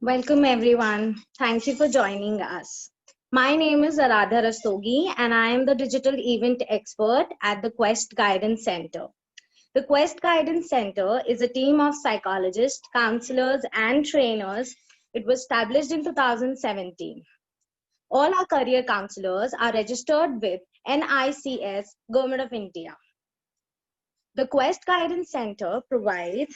Welcome everyone. Thank you for joining us. My name is Aradha Rastogi and I am the digital event expert at the Quest Guidance Center. The Quest Guidance Center is a team of psychologists, counselors and trainers. It was established in 2017. All our career counselors are registered with NICS, Government of India. The Quest Guidance Center provides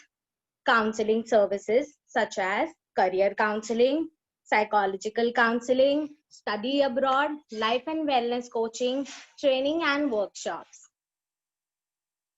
counseling services such as career counseling, psychological counseling, study abroad, life and wellness coaching, training, and workshops.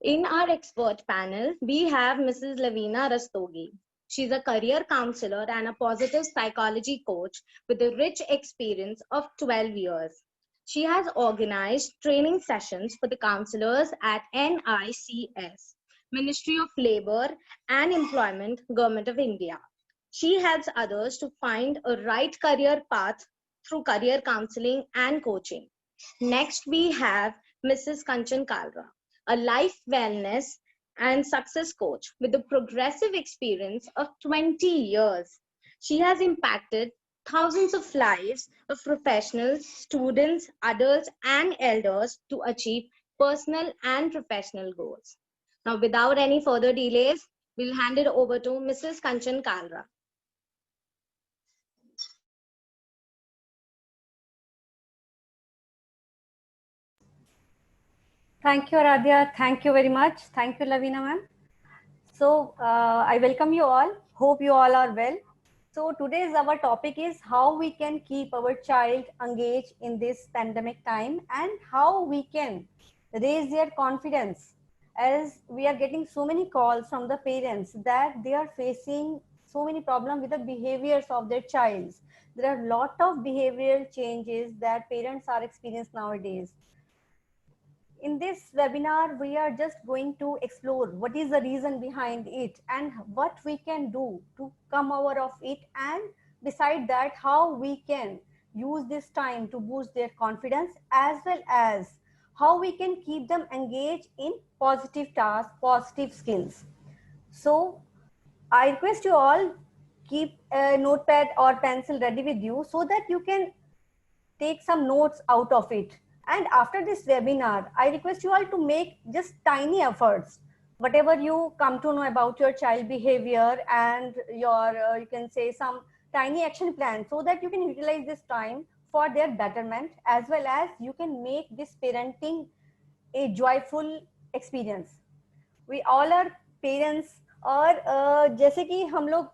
In our expert panel, we have Mrs. Lavina Rastogi. She's a career counselor and a positive psychology coach with a rich experience of 12 years. She has organized training sessions for the counselors at NICS, Ministry of Labor and Employment, Government of India. She helps others to find a right career path through career counseling and coaching. Next, we have Mrs. Kanchan Kalra, a life wellness and success coach with a progressive experience of 20 years. She has impacted thousands of lives of professionals, students, adults, and elders to achieve personal and professional goals. Now, without any further delays, we'll hand it over to Mrs. Kanchan Kalra. Thank you, Aradhya. Thank you very much. Thank you, Lavina ma'am. So I welcome you all. Hope you all are well. So today's our topic is how we can keep our child engaged in this pandemic time and how we can raise their confidence, as we are getting so many calls from the parents that they are facing so many problems with the behaviors of their childs. There are a lot of behavioral changes that parents are experiencing nowadays. In this webinar, we are just going to explore what is the reason behind it and what we can do to come out of it, and beside that, how we can use this time to boost their confidence, as well as how we can keep them engaged in positive tasks, positive skills. So I request you all keep a notepad or pencil ready with you so that you can take some notes out of it. And after this webinar, I request you all to make just tiny efforts. Whatever you come to know about your child behavior and your, you can say some tiny action plan, so that you can utilize this time for their betterment, as well as you can make this parenting a joyful experience. We all are parents, और जैसे कि हम लोग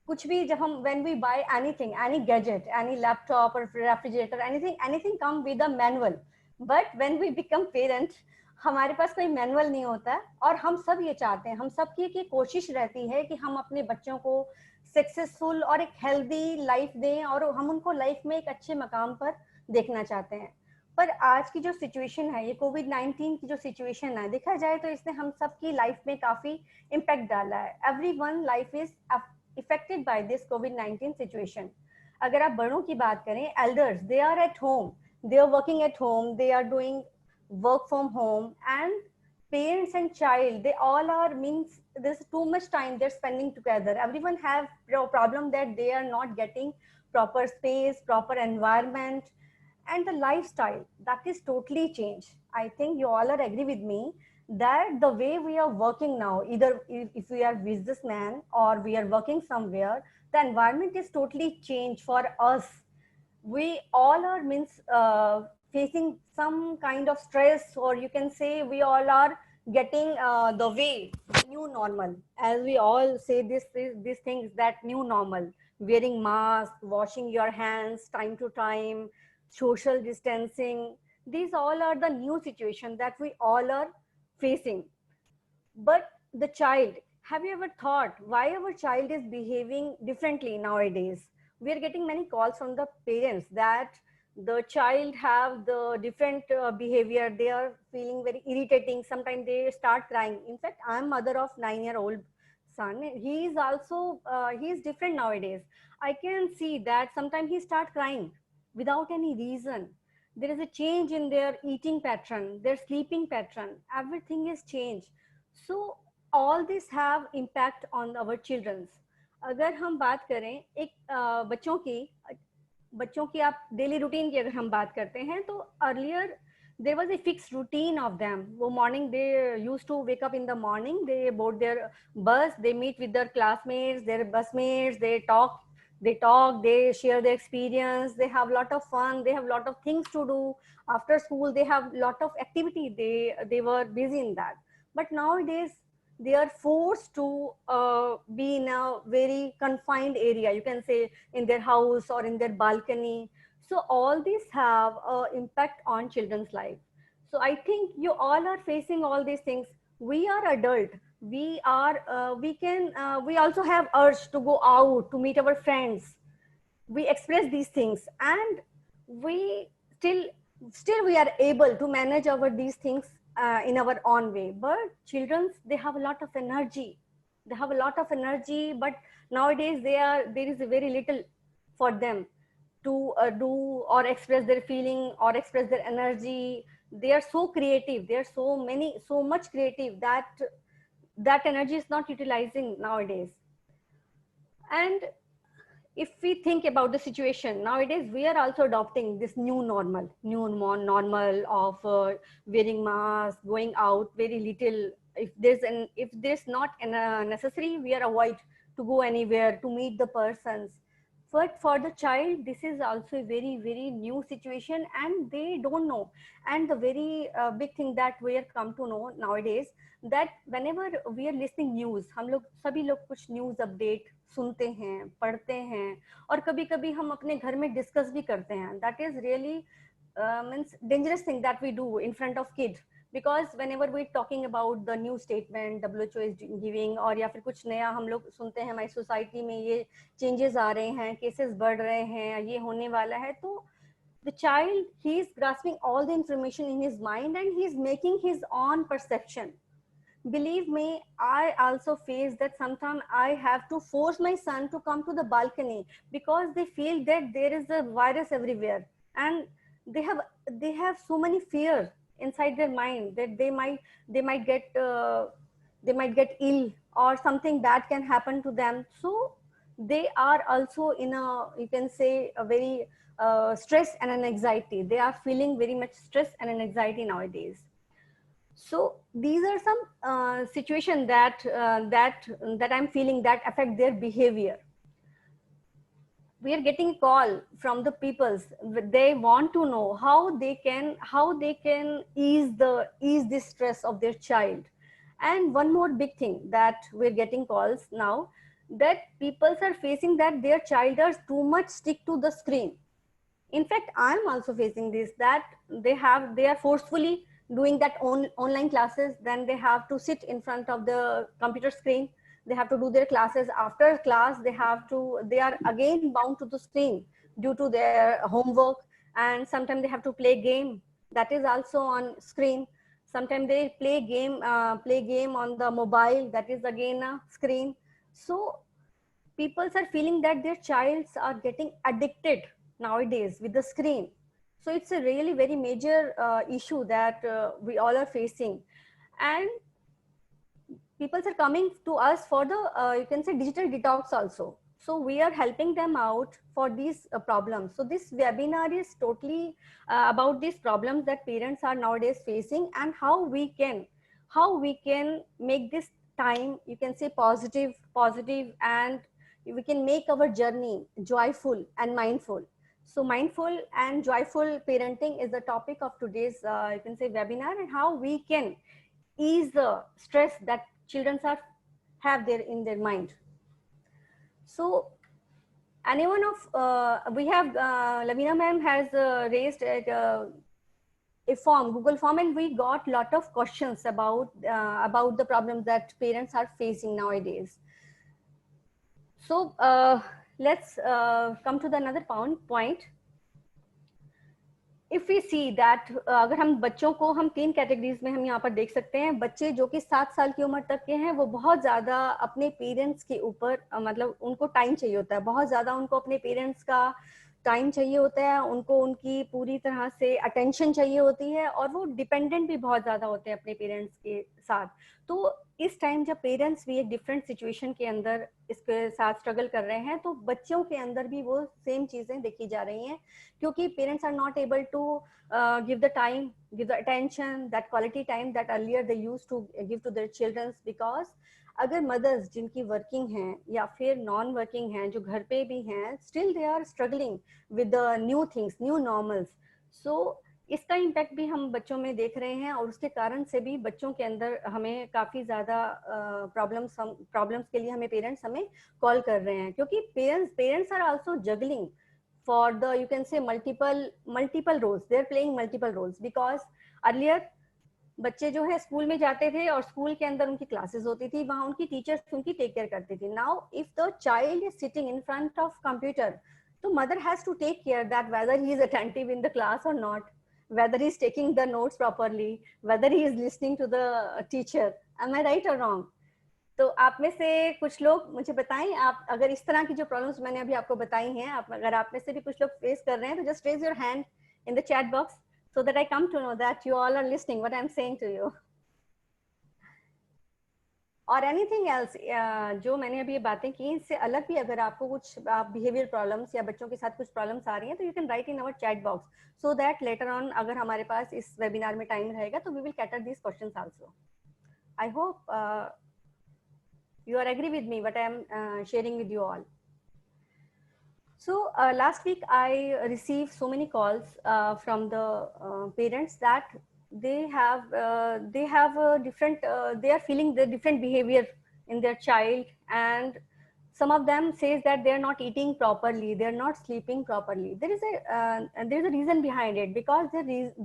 कुछ भी जब हम when we buy anything, any gadget, any laptop or refrigerator, anything come with a manual, but when we become parent, हमारे पास कोई मैनुअल नहीं होता, और हम सब ये चाहते हैं, हम सब की कोशिश रहती है कि हम अपने बच्चों को सक्सेसफुल और एक हेल्दी लाइफ दें, और हम उनको लाइफ में एक अच्छे मकाम पर देखना चाहते हैं. पर आज की जो सिचुएशन है, ये कोविड-19 की जो सिचुएशन है, देखा जाए तो इसने हम सब की लाइफ में काफी इम्पैक्ट डाला है. Everyone life is affected by this COVID-19 situation. अगर आप बड़ों की बात करें, elders, they are at home, they are working at home, they are doing work from home, and parents and child, they all are, means there's too much time they're spending together. Everyone have problem that they are not getting proper space, proper environment, and the lifestyle that is totally changed. I think you all are agree with me that the way we are working now, either if we are businessman or we are working somewhere, the environment is totally changed for us. We all are, means facing some kind of stress, or you can say we all are getting the way new normal, as we all say these things, that new normal, wearing mask, washing your hands time to time, social distancing, these all are the new situation that we all are facing. But the child, have you ever thought why our child is behaving differently nowadays? We are getting many calls from the parents that the child have the different behavior, they are feeling very irritating, sometimes they start crying. In fact, I am mother of 9-year-old son. He is also he is different nowadays. I can see that sometimes he start crying without any reason. There is a change in their eating pattern, their sleeping pattern, everything is changed. So all this have impact on our children's. अगर हम बात करें एक बच्चों की आप daily routine की अगर हम बात करते हैं तो earlier there was a fixed routine of them. वो morning they used to wake up in the morning, they board their bus, they meet with their classmates, their busmates, they share their experience, they have lot of fun, they have lot of things to do. After school they have lot of activity, they were busy in that. But nowadays they are forced to be in a very confined area, you can say in their house or in their balcony. So all these have impact on children's life. So I think you all are facing all these things. We are adult, we also have urge to go out to meet our friends, we express these things, and we still we are able to manage our these things in our own way. But children, they have a lot of energy, but nowadays there is very little for them to do or express their feeling or express their energy. They are so creative, they are so much creative that that energy is not utilizing nowadays. And if we think about the situation nowadays, we are also adopting this new normal of wearing mask, going out very little. If there's not necessary, we are avoid to go anywhere to meet the persons. But for the child, this is also a very new situation, and they don't know. And the very big thing that we are come to know nowadays, that whenever we are listening news, हम लोग सभी लोग कुछ news update सुनते हैं, पढ़ते हैं, और कभी कभी हम अपने घर में डिस्कस भी करते हैं. That is really means dangerous thing that we do in front of kid, because whenever we talking about the new statement WHO is giving, और या फिर कुछ नया हम लोग सुनते हैं हमारी सोसाइटी में ये चेंजेस आ रहे हैं, केसेस बढ़ रहे हैं, ये होने वाला है, तो the child, he is grasping all the information in his mind and he is making his own perception. Believe me, I also face that sometimes I have to force my son to come to the balcony because they feel that there is a virus everywhere, and they have so many fear inside their mind that they might get ill or something bad can happen to them. So they are also in a, you can say, a very stress and an anxiety. They are feeling very much stress and an anxiety nowadays. So these are some situations that I'm feeling that affect their behavior. We are getting a call from the peoples. They want to know how they can ease this stress of their child. And one more big thing that we're getting calls now, that people are facing that their child are too much stick to the screen. In fact, I'm also facing this, that they are forcefully doing that online classes, then they have to sit in front of the computer screen, they have to do their classes. After class they are again bound to the screen due to their homework, and sometimes they have to play game, that is also on screen. Sometimes they play game on the mobile, that is again a screen. So people are feeling that their childs are getting addicted nowadays with the screen. So it's a really very major issue that we all are facing. And people are coming to us for the you can say digital detox also. So we are helping them out for these problems. So this webinar is totally about these problems that parents are nowadays facing, and how we can make this time, you can say, positive, and we can make our journey joyful and mindful. So mindful and joyful parenting is the topic of today's you can say webinar, and how we can ease the stress that children have there in their mind. So anyone of we have Lavina ma'am has raised a form, Google form, and we got lot of questions about the problems that parents are facing nowadays. So let's come to the another point. If we see that अगर हम बच्चों को हम 3 categories में हम यहाँ पर देख सकते हैं. बच्चे जो कि 7 साल की उम्र तक के हैं, वो बहुत ज्यादा अपने पेरेंट्स के ऊपर मतलब उनको टाइम चाहिए होता है, बहुत ज्यादा उनको अपने पेरेंट्स का टाइम चाहिए होता है, उनको उनकी पूरी तरह से अटेंशन चाहिए होती है, और वो डिपेंडेंट भी बहुत ज्यादा होते हैं अपने पेरेंट्स के साथ। तो इस टाइम जब पेरेंट्स भी एक डिफरेंट सिचुएशन के अंदर इसके साथ स्ट्रगल कर रहे हैं, तो बच्चों के अंदर भी वो सेम चीजें देखी जा रही हैं, क्योंकि parents are not able to give the time, give the attention, that quality time that earlier they used to give to their children. Because अगर मदर्स जिनकी वर्किंग हैं या फिर नॉन वर्किंग हैं, जो घर पे भी हैं, still they are struggling with the new things, new normals. So इसका इम्पैक्ट भी हम बच्चों में देख रहे हैं, और उसके कारण से भी बच्चों के अंदर हमें काफ़ी ज़्यादा प्रॉब्लम्स के लिए हमें पेरेंट्स हमें कॉल कर रहे हैं, क्योंकि parents are also juggling for the, you can say, multiple roles. They're playing multiple roles because earlier बच्चे जो है स्कूल में जाते थे और स्कूल के अंदर उनकी क्लासेस होती थी, वहां उनकी टीचर्स उनकी टेक केयर करती थी. Now if the child is sitting in front of computer, तो mother has to take care that whether he is attentive in the class और not, whether he is taking the notes properly, whether he is listening to the teacher. Am I right or wrong? तो आप में से कुछ लोग मुझे बताएं, आप अगर इस तरह की जो प्रॉब्लम्स मैंने अभी आपको बताई हैं, अगर आप में से भी कुछ लोग फेस कर रहे हैं, तो just raise your hand in the chat box so that I come to know that you all are listening what I'm saying to you. और एनीथिंग एल्स जो मैंने अभी ये बातें की, इससे अलग भी अगर आपको कुछ आप बिहेवियर प्रॉब्लम्स या बच्चों के साथ कुछ प्रॉब्लम्स आ रही हैं, तो you can write in our chat box, so that later on अगर हमारे पास इस वेबिनार में टाइम रहेगा तो we will cater these questions also. I hope you are agree with me what I am sharing with you all. So last week I received so many calls from the parents that they have different they are feeling the different behavior in their child, and some of them says that they are not eating properly, they are not sleeping properly. There is a reason behind it, because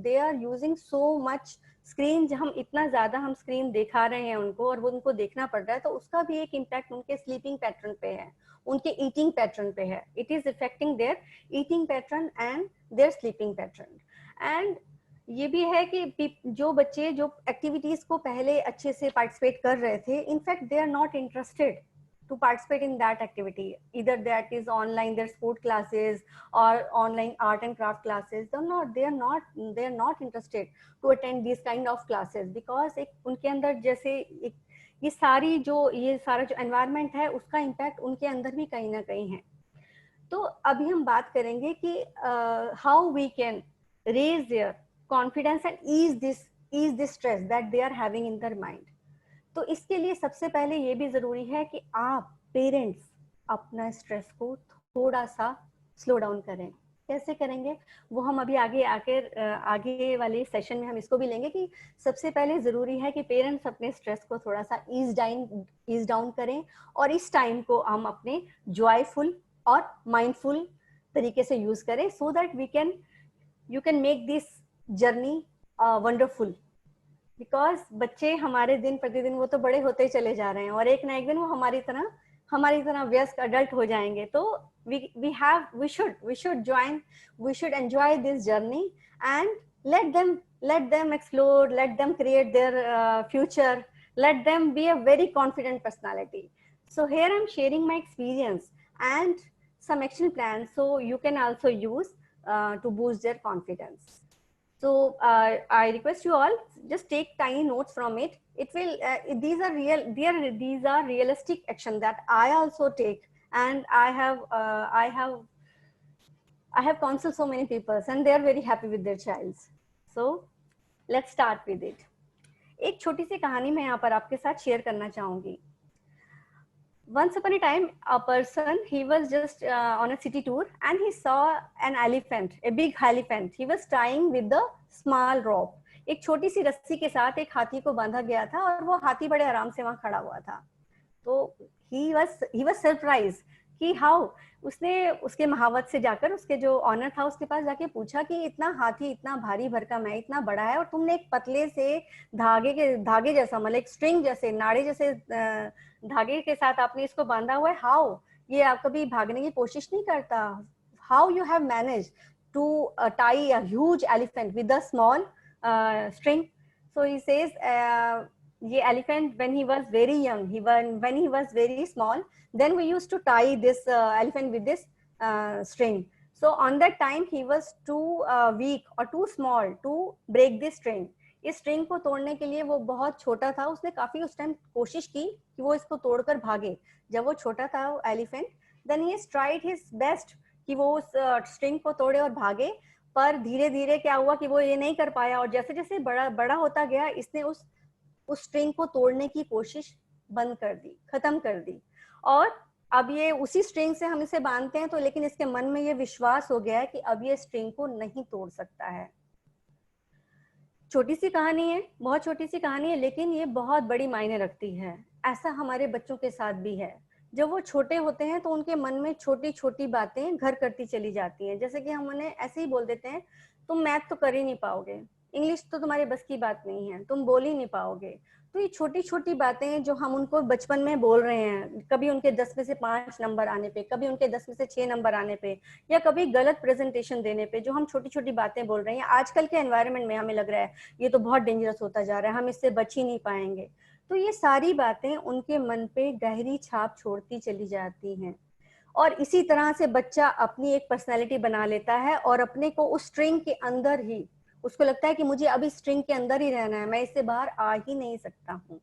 they are using so much screen. हम इतना ज्यादा हम screen दिखा रहे हैं उनको, और वो उनको देखना पड़ रहा है, तो उसका भी एक इम्पैक्ट उनके स्लीपिंग पैटर्न पे है, उनके ईटिंग पैटर्न पे है. It is affecting their eating pattern and their sleeping pattern. And ये भी है कि जो बच्चे जो एक्टिविटीज को पहले अच्छे से पार्टिसिपेट कर रहे थे, in fact they are not interested to participate in that activity, either that is online, their sport classes or online art and craft classes. They are not interested to attend these kind of classes, because एक उनके अंदर जैसे ये सारा जो environment है, उसका impact उनके अंदर भी कहीं ना कहीं है. तो अभी हम बात करेंगे कि how we can raise their confidence and ease this stress that they are having in their mind. तो इसके लिए सबसे पहले ये भी जरूरी है कि आप पेरेंट्स अपना स्ट्रेस को थोड़ा सा स्लो डाउन करें. कैसे करेंगे वो हम अभी आगे वाले सेशन में हम इसको भी लेंगे, कि सबसे पहले जरूरी है कि पेरेंट्स अपने स्ट्रेस को थोड़ा सा ईज डाउन करें, और इस टाइम को हम अपने जॉयफुल और माइंडफुल तरीके से यूज करें, so that you can make this journey wonderful. Because बच्चे हमारे दिन प्रतिदिन वो तो बड़े होते चले जा रहे हैं, और एक ना एक दिन वो हमारी तरह व्यस्क अडल्ट हो जाएंगे. तो we should enjoy this journey and let them explore, let them create their future, let them be a very confident personality. So here I'm sharing my experience and some action plans, so you can also use to boost their confidence. So I request you all just take tiny notes from it. It will these are realistic action that I also take, and I have counseled so many people and they are very happy with their child. So let's start with it. एक छोटी सी कहानी मैं यहाँ पर आपके साथ share करना चाहूंगी. Once upon a time, a person, he was just on a city tour and he saw an elephant, a big elephant. He was tying with the small rope. एक छोटी सी रस्सी के साथ एक हाथी को बांधा गया था और वो हाथी बड़े आराम से वहां खड़ा हुआ था. तो he was surprised कि how. उसने उसके महावत से जाकर उसके जो ऑनर था उसके पास जाके पूछा कि इतना हाथी इतना भारी भरकम है, इतना बड़ा है, और तुमने एक पतले से धागे जैसा, मतलब एक स्ट्रिंग जैसे, नाड़े जैसे धागे के साथ आपने इसको बांधा हुआ है. हाउ, ये आप कभी भागने की कोशिश नहीं करता? How you have manage to tie a huge elephant with a small string? So he says ये elephant when he was very young, when he was very small, then we used to tie this elephant with this string. So on that time he was too weak or too small to break this string. इस string को तोड़ने के लिए वो बहुत छोटा था, उसने काफी उस टाइम कोशिश की कि वो इसको तोड़कर भागे। जब वो छोटा था वो elephant, then he tried his best कि वो उस स्ट्रिंग को तोड़े और भागे, पर धीरे धीरे क्या हुआ कि वो ये नहीं कर पाया, और जैसे जैसे बड़ा बड़ा होता गया इसने उस स्ट्रिंग को तोड़ने की कोशिश बंद कर दी, खत्म कर दी। और अब ये उसी स्ट्रिंग से हम इसे बांधते हैं, तो लेकिन इसके मन में ये विश्वास हो गया है कि अब ये स्ट्रिंग को नहीं तोड़ सकता है। छोटी सी कहानी है, बहुत छोटी सी कहानी है, लेकिन ये बहुत बड़ी मायने रखती है। ऐसा हमारे बच्चों के साथ भी है। जब वो छोटे होते हैं तो उनके मन में छोटी छोटी बातें घर करती चली जाती हैं। जैसे कि हम उन्हें ऐसे ही बोल देते हैं, तुम मैथ तो कर ही नहीं पाओगे, इंग्लिश तो तुम्हारे बस की बात नहीं है, तुम बोल ही नहीं पाओगे। तो ये छोटी छोटी बातें जो हम उनको बचपन में बोल रहे हैं, कभी उनके 10 में से 5 नंबर आने पे, कभी उनके 10 में से 6 नंबर आने पे, या कभी गलत प्रेजेंटेशन देने पे, जो हम छोटी छोटी बातें बोल रहे हैं, आजकल के एनवायरनमेंट में हमें लग रहा है ये तो बहुत डेंजरस होता जा रहा है, हम इससे बच ही नहीं पाएंगे। तो ये सारी बातें उनके मन पे गहरी छाप छोड़ती चली जाती हैं, और इसी तरह से बच्चा अपनी एक पर्सनैलिटी बना लेता है और अपने को उस स्ट्रिंग के अंदर ही, उसको लगता है कि मुझे अभी स्ट्रिंग के अंदर ही रहना है, मैं इससे बाहर आ ही नहीं सकता हूँ।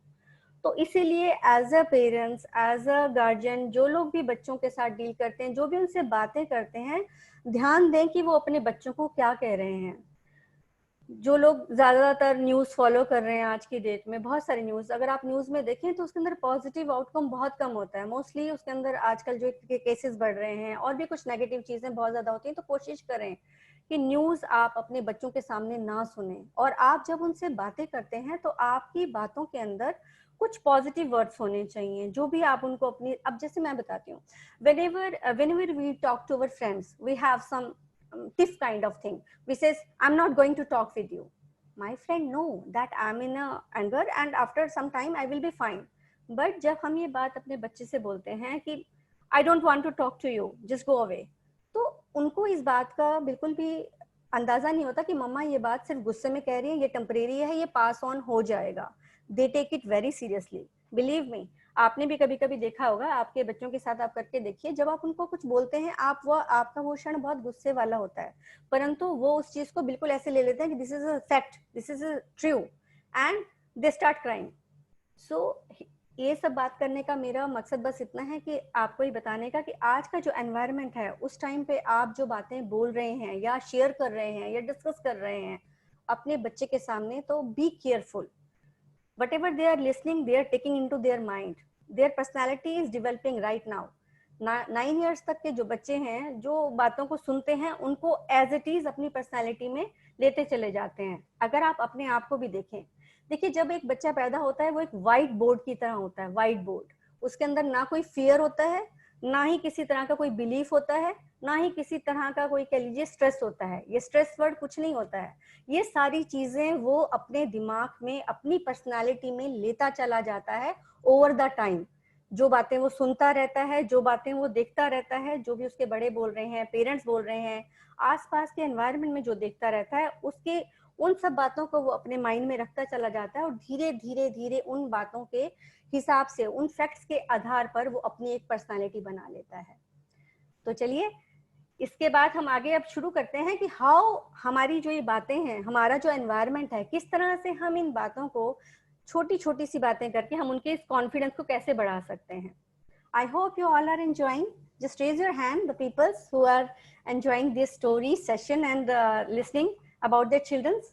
तो इसीलिए as a parents, as a guardian, जो लोग भी बच्चों के साथ डील करते हैं, जो भी उनसे बातें करते हैं, ध्यान दें कि वो अपने बच्चों को क्या कह रहे हैं। जो लोग ज्यादातर न्यूज फॉलो कर रहे हैं आज की डेट में, बहुत सारी न्यूज अगर आप न्यूज में देखें तो उसके अंदर पॉजिटिव आउटकम बहुत कम होता है। मोस्टली उसके अंदर आजकल जो केसेस बढ़ रहे हैं और भी कुछ नेगेटिव चीजें बहुत ज्यादा होती हैं। तो कोशिश करें कि न्यूज आप अपने बच्चों के सामने ना सुने, और आप जब उनसे बातें करते हैं तो आपकी बातों के अंदर कुछ पॉजिटिव वर्ड्स होने चाहिए, जो भी आप उनको अपनी, अब जैसे मैं बताती हूँ, whenever we talk to our friends, we have some tiff kind of thing. We says, I'm not going to talk with you. My friend know that I'm in a anger and after some time I will be fine. But जब हम ये बात अपने बच्चे से बोलते हैं कि I don't want to talk to you, just go away, तो उनको इस बात का बिल्कुल भी अंदाजा नहीं होता कि मम्मा ये बात सिर्फ गुस्से में कह रही है, ये टेम्परेरी है, ये पास ऑन हो जाएगा। They take it very seriously, believe me. आपने भी कभी कभी देखा होगा, आपके बच्चों के साथ आप करके देखिए, जब आप उनको कुछ बोलते हैं, आपका वो क्षण बहुत गुस्से वाला होता है, परंतु वो उस चीज को बिल्कुल ऐसे ले लेते हैं कि this is a fact, this is a true, and they start crying. So ये सब बात करने का मेरा मकसद बस इतना है कि आपको ये बताने का कि आज का जो एनवायरनमेंट है, उस टाइम पे आप जो बातें बोल रहे हैं या शेयर कर रहे हैं या डिस्कस कर रहे हैं अपने बच्चे के सामने, तो be careful. whatever they are listening, they are taking into their mind. Their personality is developing right now. 9 years तक के जो बच्चे हैं, जो बातों को सुनते हैं, उनको एज इट इज अपनी पर्सनैलिटी में लेते चले जाते हैं। अगर आप अपने आप को भी देखें, देखिए जब एक बच्चा पैदा होता है वो एक व्हाइट बोर्ड की तरह होता है, व्हाइट बोर्ड। उसके अंदर ना कोई फियर होता है, ना ही किसी तरह का कोई बिलीफ होता है, ना ही किसी तरह का कोई कह लीजिए स्ट्रेस होता है। ये स्ट्रेस वर्ड कुछ नहीं होता है। ये सारी चीजें वो अपने दिमाग में, अपनी पर्सनालिटी में लेता चला जाता है ओवर द टाइम। जो बातें वो सुनता रहता है, जो बातें वो देखता रहता है, जो भी उसके बड़े बोल रहे हैं, पेरेंट्स बोल रहे हैं, आसपास के एनवायरनमेंट में जो देखता रहता है, उसके उन सब बातों को वो अपने माइंड में रखता चला जाता है, और धीरे धीरे धीरे उन बातों के हिसाब से, उन फैक्ट्स के आधार पर वो अपनी एक पर्सनालिटी बना लेता है। तो चलिए इसके बाद हम आगे अब शुरू करते हैं कि हाउ हमारी जो ये बातें हैं, हमारा जो एनवायरनमेंट है, किस तरह से हम इन बातों को छोटी छोटी सी बातें करके हम उनके इस कॉन्फिडेंस को कैसे बढ़ा सकते हैं। I hope you all are enjoying. Just raise your hand, the peoples who are enjoying this story session and listening about their children's.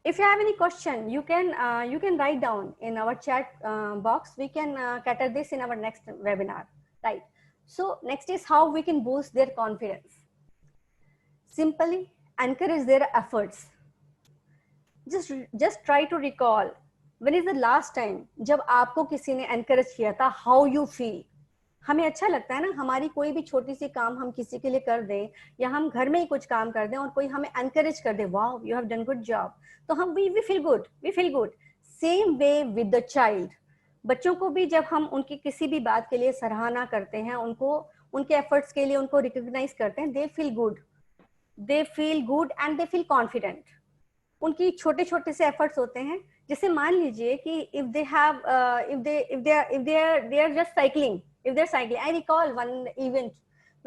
If you have any question, you can write down in our chat box. We can cater this in our next webinar, right? So next is how we can boost their confidence. Simply encourage their efforts. Just try to recall, when is the last time जब आपको किसी ने encourage किया था, how you feel. हमें अच्छा लगता है ना, हमारी कोई भी छोटी सी काम हम किसी के लिए कर दें, या हम घर में ही कुछ काम कर दें और कोई हमें encourage कर दे, wow you have done good job, तो हम we feel good. Same way with the child. बच्चों को भी जब हम उनकी किसी भी बात के लिए सराहना करते हैं, उनको उनके एफर्ट्स के लिए उनको रिकॉग्नाइज करते हैं, they feel good and they feel confident. उनकी छोटे छोटे से एफर्ट्स होते हैं। जैसे मान लीजिए कि if they are just cycling, I recall one event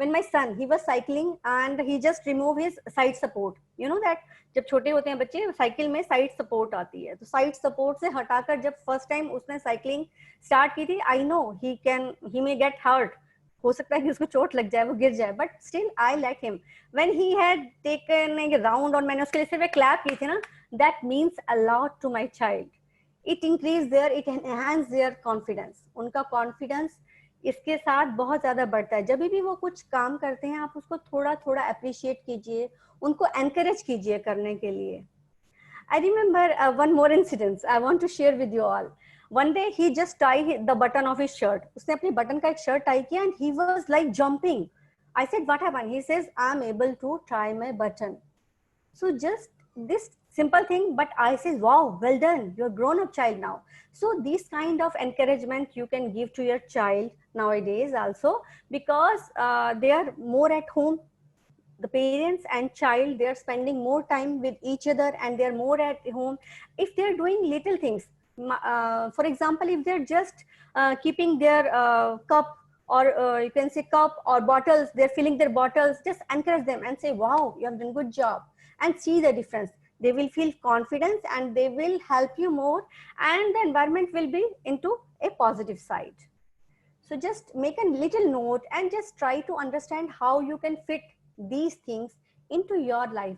when my son, he was cycling and he just removed his side support. You know that जब छोटे होते हैं बच्चे, साइकिल में साइड सपोर्ट आती है, तो साइड सपोर्ट से हटाकर जब फर्स्ट टाइम उसने साइकिलिंग स्टार्ट की थी, I know he may get hurt, हो सकता है कि उसको चोट लग जाए, वो गिर जाए, but still I let him. When he had taken a round और मैंने उसके लिए सिर्फ क्लैप की थी ना, that means a lot to my child. It increase their, it enhance their confidence. उनका कॉन्फिडेंस इसके साथ बहुत ज्यादा बढ़ता है. जब भी वो कुछ काम करते हैं, आप उसको थोड़ा थोड़ा अप्रिशिएट कीजिए, उनको एनकरेज कीजिए करने के लिए. I remember one more incident I want to share with you all. One day he just tied the button of his shirt. उसने अपनी बटन का एक शर्ट टाई किया and he was like jumping. I said, what happened? He says, I'm able to tie my button. So just this simple thing, but I say, wow, well done. You're a grown-up child now. So this kind of encouragement you can give to your child nowadays also, because they are more at home. The parents and child, they are spending more time with each other and they are more at home. If they are doing little things, for example, if they're just keeping their cup, or you can say cup or bottles, they're filling their bottles, just encourage them and say, wow, you have done good job, and see the difference. They will feel confidence and they will help you more, and the environment will be into a positive side. So just make a little note and just try to understand how you can fit these things into your life.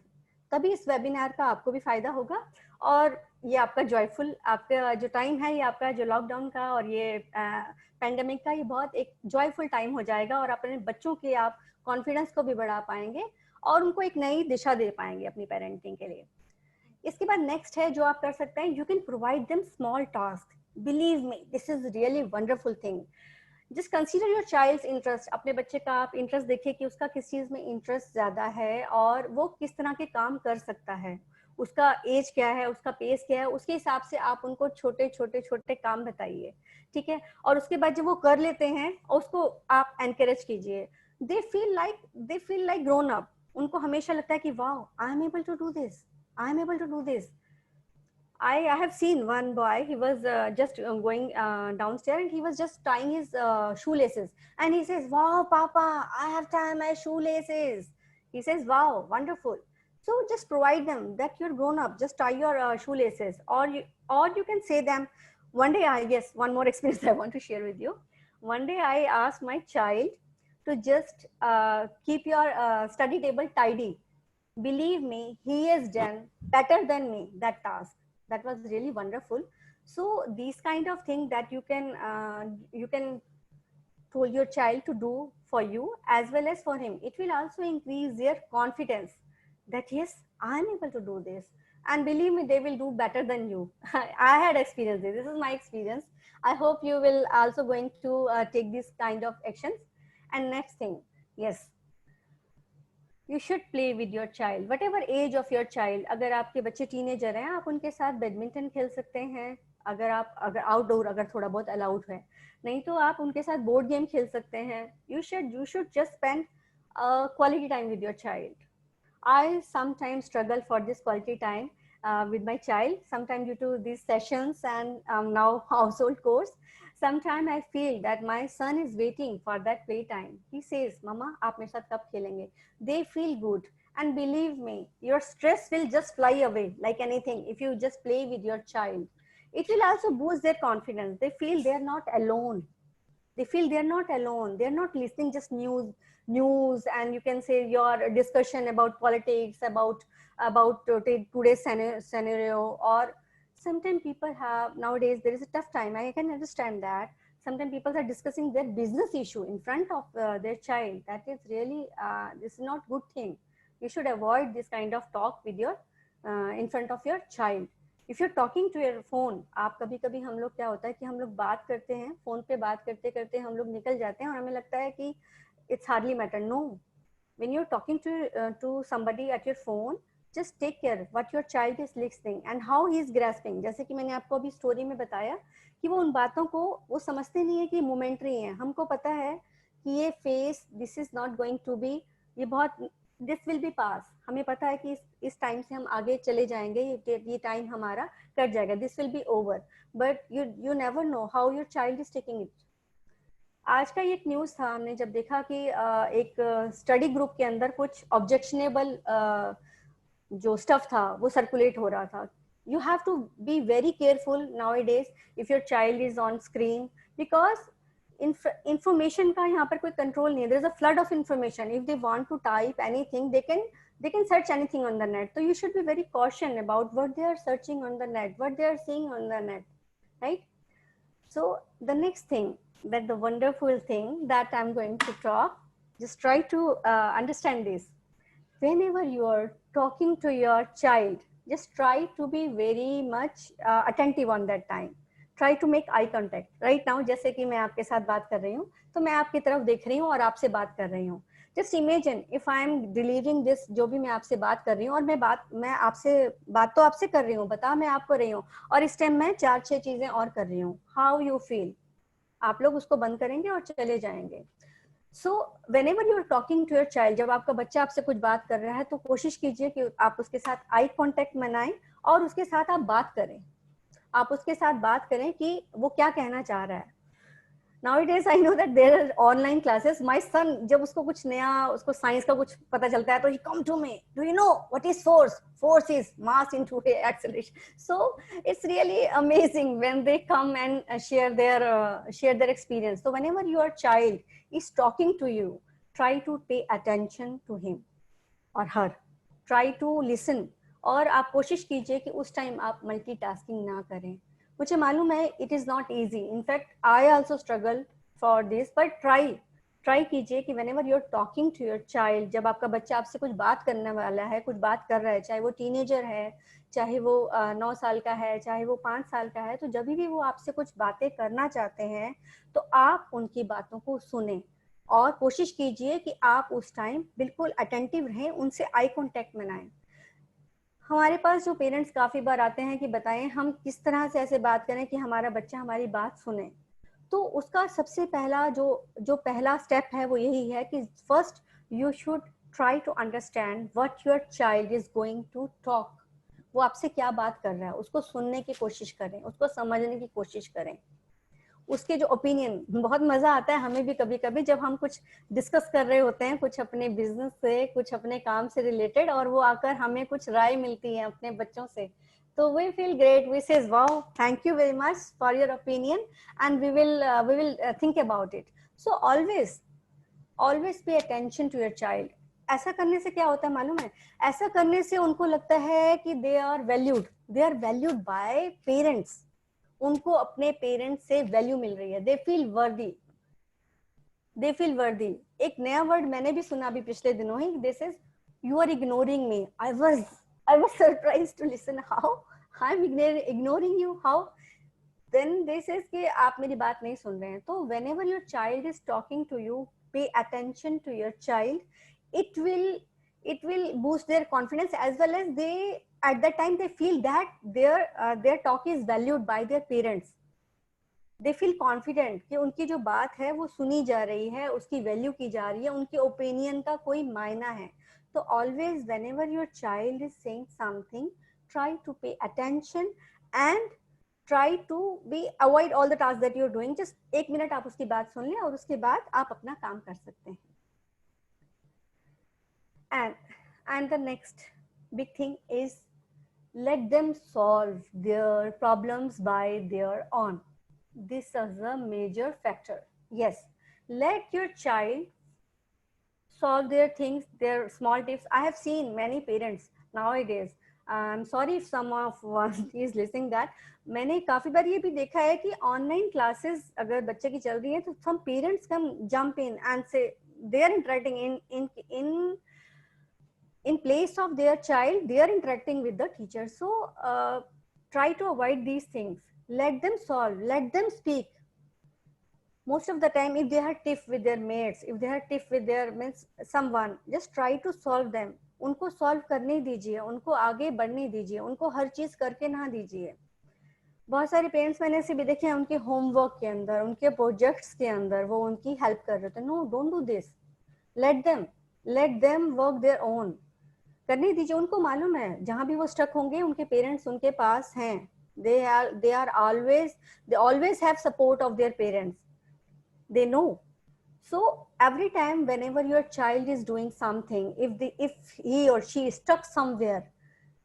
तभी इस webinar का आपको भी फायदा होगा, और ये आपका जॉयफुल, आपका जो टाइम है, ये आपका जो लॉकडाउन का और ये पैंडेमिक का, ये बहुत एक जॉयफुल टाइम हो जाएगा, और अपने बच्चों के आप कॉन्फिडेंस को भी बढ़ा पाएंगे और उनको एक नई दिशा दे पाएंगे अपनी पेरेंटिंग के लिए. इसके बाद नेक्स्ट है जो आप कर सकते हैं, you can provide them small task. Believe me, this is really wonderful thing. Just consider your child's interest. अपने बच्चे का आप इंटरेस्ट देखिए कि उसका किस चीज में इंटरेस्ट ज्यादा है और वो किस तरह के काम कर सकता है, उसका एज क्या है, उसका पेस क्या है, उसके हिसाब से आप उनको छोटे छोटे छोटे काम बताइए, ठीक है. और उसके बाद जब वो कर लेते हैं, उसको आप एनकरेज कीजिए. They feel like grown up. उनको हमेशा लगता है कि wow, I am able to do this, I am able to do this. I have seen one boy, he was just going downstairs and he was just tying his shoelaces. And he says, wow, Papa, I have tied my shoelaces. He says, wow, wonderful. So just provide them that you're grown up, just tie your shoelaces. Or you can say them, one day, yes, one more experience I want to share with you. One day I asked my child to just keep your study table tidy. Believe me, he has done better than me that task. That was really wonderful. So these kind of things that you can tell your child to do for you as well as for him, it will also increase their confidence that yes, I am able to do this, and believe me, they will do better than you. I had experienced this. This is my experience. I hope you will also going to take this kind of actions. And next thing, yes, you should play with your child, whatever age of your child. अगर आपके बच्चे teenager हैं, आप उनके साथ badminton खेल सकते हैं, अगर आउटडोर अगर थोड़ा बहुत अलाउड है, नहीं तो आप उनके साथ बोर्ड गेम खेल सकते हैं. You should just spend quality time with your child. I sometimes struggle for this quality time with my child, sometimes due to these sessions and now household chores. Sometimes I feel that my son is waiting for that playtime. He says, Mama, aap mere sath kab khelenge? They feel good. And believe me, your stress will just fly away like anything if you just play with your child. It will also boost their confidence. They feel they're not alone. They feel they're not alone. They're not listening just news, and you can say your discussion about politics, about today's scenario, or sometimes people have nowadays, there is a tough time. I can understand that. Sometimes people are discussing their business issue in front of their child. That is really, this is not good thing. You should avoid this kind of talk with your in front of your child. If you talking to your phone, आप कभी कभी हम लोग क्या होता है कि हम लोग बात करते हैं, फोन पे बात करते करते हम लोग निकल जाते हैं और हमें लगता है कि it's hardly matter. No, when you are talking to somebody at your phone, just take care what your child is listening and how he is grasping. जैसे कि मैंने आपको अभी स्टोरी में बताया कि वो उन बातों को वो समझते नहीं है कि मोमेंट्री है. हमको पता है कि ये face, this is not going to be, ये बहुत, दिस विल बी पास. हमें पता है कि इस टाइम से हम आगे चले जाएंगे, ये टाइम हमारा कट जाएगा, this will be over. But you never know how your child is taking it. आज का एक न्यूज़ था, हमने जब देखा कि एक स्टडी ग्रुप के अंदर कुछ ऑब्जेक्शनेबल जो स्टफ था वो सर्कुलेट हो रहा था. You have to be very careful nowadays if your child is on screen, because information का यहाँ पर कोई कंट्रोल नहीं है. there is a flood of information. if they want to type anything, they can search anything on the net. So you should be very caution about what they are searching on the net, what they are seeing on the net, right? So the next thing, that the wonderful thing that I'm going to talk, just try to understand this. Whenever you are talking to your child, just try to be very much attentive on that time. Try to make eye contact. Right now, जैसे कि मैं आपके साथ बात कर रही हूँ, तो मैं आपकी तरफ देख रही हूँ और आपसे बात कर रही हूँ. Just imagine if I am delivering this, जो भी मैं आपसे बात कर रही हूँ, और मैं आपसे बात तो आपसे कर रही हूँ, बता मैं आपको रही हूँ, और इस टाइम मैं 4-6 चीजें और कर रही हूँ. How you feel? आप लोग उसको बंद करेंगे और चले जाएंगे. So whenever you are talking to your child, जब आपका बच्चा आपसे कुछ बात कर रहा है, तो कोशिश कीजिए कि आप उसके साथ आई कांटेक्ट बनाएं और उसके साथ आप बात करें. आप उसके साथ बात करें कि वो क्या कहना चाह रहा है. Nowadays I know that there are online classes. My son, जब उसको कुछ नया, उसको साइंस का कुछ पता चलता है, तो he come to me, do you know what is force? Force is mass into acceleration. So it's really amazing when they come and share their experience. So whenever your child is talking to you, try to pay attention to him or her. Try to listen. और आप कोशिश कीजिए कि उस time आप multitasking ना करें. मुझे मालूम है it is not easy. In fact I also struggle for this, but try कीजिए कि whenever you are talking to your child, जब आपका बच्चा आपसे कुछ बात करने वाला है, कुछ बात कर रहा है, चाहे वो टीनेजर है, चाहे वो 9 साल का है, चाहे वो 5 साल का है, तो जब भी वो आपसे कुछ बातें करना चाहते हैं, तो आप उनकी बातों को सुने और कोशिश कीजिए कि आप उस टाइम बिल्कुल अटेंटिव रहें, उनसे आई कॉन्टेक्ट बनाएं. हमारे पास जो पेरेंट्स काफी बार आते हैं कि बताएं हम किस तरह से ऐसे बात करें कि हमारा बच्चा हमारी बात सुने. तो उसका सबसे पहला जो पहला स्टेप है वो यही है कि first you should try to understand what your child is going to talk. वो आपसे क्या बात कर रहा है, उसको सुनने की कोशिश करें, उसको समझने की कोशिश करें, उसके जो ओपिनियन. बहुत मजा आता है हमें भी कभी कभी जब हम कुछ डिस्कस कर रहे होते हैं, कुछ अपने बिजनेस से, कुछ अपने काम से रिलेटेड, और वो आकर हमें कुछ राय मिलती है अपने बच्चों से, तो we feel great. We says wow, thank you very much for your opinion and we will think about it. So always pay attention to your child. ऐसा करने से क्या होता है मालूम है? ऐसा करने से उनको लगता है कि they are valued by parents. उनको अपने पेरेंट्स से वैल्यू मिल रही है. दे फील वर्दी. एक नया वर्ड मैंने भी सुना अभी पिछले दिनों ही. This is you are ignoring me. I was surprised to listen how I am ignoring you. How? Then this is कि आप मेरी बात नहीं सुन रहे हैं. तो whenever your child is talking to you, pay attention to your child. it will boost their confidence, as well as they at that time they feel that their talk is valued by their parents. they feel confident कि उनकी जो बात है वो सुनी जा रही है, उसकी वैल्यू की जा रही है, उनके ओपिनियन का कोई मायना है. तो always whenever your child is saying something, try to pay attention and try to be avoid all the tasks that you're doing. just 1 minute आप उसकी बात सुन लें और उसके बाद आप अपना काम कर सकते हैं. And the next big thing is let them solve their problems by their own. This is a major factor. Yes, let your child solve their things, their small tips. I have seen many parents nowadays. I'm sorry if someone is listening that. मैंने काफी बार ये भी देखा है कि online classes अगर बच्चे की चल रही है, तो some parents come jump in and say they are interacting in place of their child, they are interacting with the teacher. So try to avoid these things. Let them solve, let them speak. Most of the time, if they are tiff with their mates, if they are tiff with their someone, just try to solve them. उनको solve करने दीजिए, उनको आगे बढ़ने दीजिए, उनको हर चीज करके ना दीजिए. बहुत सारे पेरेंट्स मैंने ऐसे भी देखे हैं, उनके होमवर्क के अंदर, उनके प्रोजेक्ट्स के अंदर वो उनकी हेल्प कर रहे थे. No, don't do this. let them work their own. करने दीजिए. उनको मालूम है जहां भी वो स्टक होंगे उनके पेरेंट्स उनके पास हैं. they always have support of their parents. they know. So every time whenever your child is doing something, if he or she is stuck somewhere,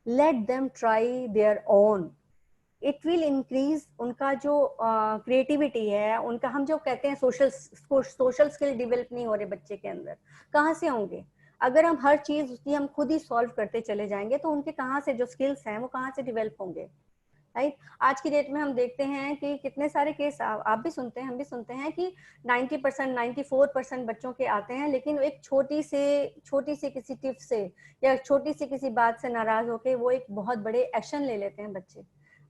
let them try their own. It will increase उनका जो creativity है, उनका हम जो कहते हैं social skill develop नहीं हो रहे बच्चे के अंदर, कहाँ से होंगे? अगर हम हर चीज उसकी हम खुद ही solve करते चले जाएंगे तो उनके कहाँ से जो skills हैं वो कहाँ से develop होंगे, राइट? आज की डेट में हम देखते हैं कि कितने सारे केस आप भी सुनते हैं, हम भी सुनते हैं कि 90% 94% बच्चों के आते हैं, लेकिन एक छोटी सी किसी टिप से या छोटी सी किसी बात से नाराज होकर वो एक बहुत बड़े एक्शन ले लेते हैं बच्चे।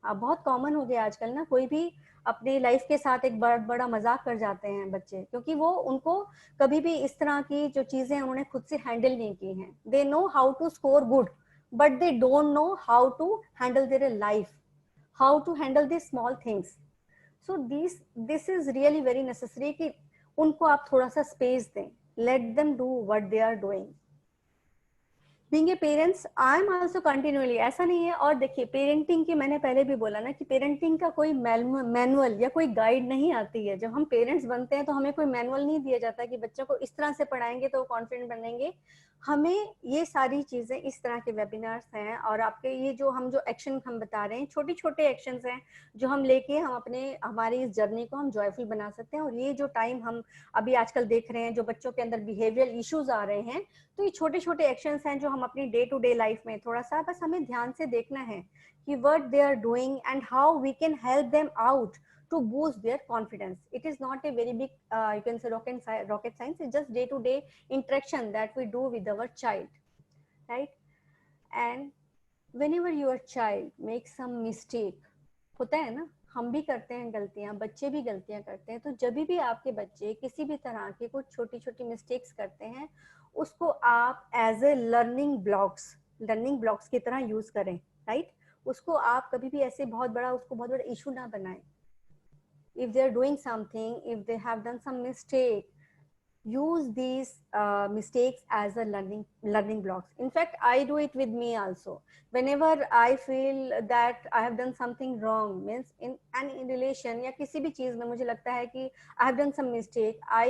बहुत कॉमन हो गया आजकल ना, कोई भी अपनी लाइफ के साथ एक बड़ा मजाक कर जाते हैं बच्चे, क्योंकि वो उनको कभी भी इस तरह की जो चीजें उन्होंने खुद से हैंडल नहीं की हैं। They know how to score good, but they don't know how to handle their life, how to handle these small things. So this is really very necessary कि उनको आप थोड़ा सा space दें, let them do what they are doing. Being a parents, I am also continually, ऐसा नहीं है। और देखिए पेरेंटिंग की मैंने पहले भी बोला ना कि पेरेंटिंग का कोई मैनुअल या कोई गाइड नहीं आती है। जब हम पेरेंट्स बनते हैं तो हमें कोई मैनुअल नहीं दिया जाता कि बच्चों को इस तरह से पढ़ाएंगे तो वो कॉन्फिडेंट बनेंगे। हमें ये सारी चीजें, इस तरह के वेबिनार्स हैं और आपके ये जो एक्शन हम बता रहे हैं, छोटे छोटे एक्शंस हैं जो हम लेके हम हमारी इस जर्नी को हम जॉयफुल बना सकते हैं। और ये जो टाइम हम अभी आजकल देख रहे हैं, जो बच्चों के अंदर बिहेवियरल इश्यूज आ रहे हैं, तो ये छोटे छोटे एक्शंस हैं जो हम अपनी डे टू डे लाइफ में थोड़ा सा बस हमें ध्यान से देखना है कि what they are doing and how we can help them out to boost their confidence. It is not a very big, you can say rocket science. It's just day-to-day interaction that we do with our child, right? And whenever your child makes some mistake, होता है ना, हम भी करते हैं गलतियां, बच्चे भी गलतियां करते हैं। तो जब भी आपके बच्चे किसी भी तरह की कुछ छोटी छोटी मिस्टेक्स करते हैं, उसको आप एज ए लर्निंग ब्लॉक्स की तरह यूज करें, राइट? उसको आप कभी भी ऐसे बहुत बड़ा इशू ना बनाएं। If they are doing something, if they have done some mistake, use these mistakes as a learning blocks. In fact, I do it with me also. Whenever I feel that I have done something wrong, means in relation या किसी भी चीज में मुझे लगता है कि I have done some mistake, I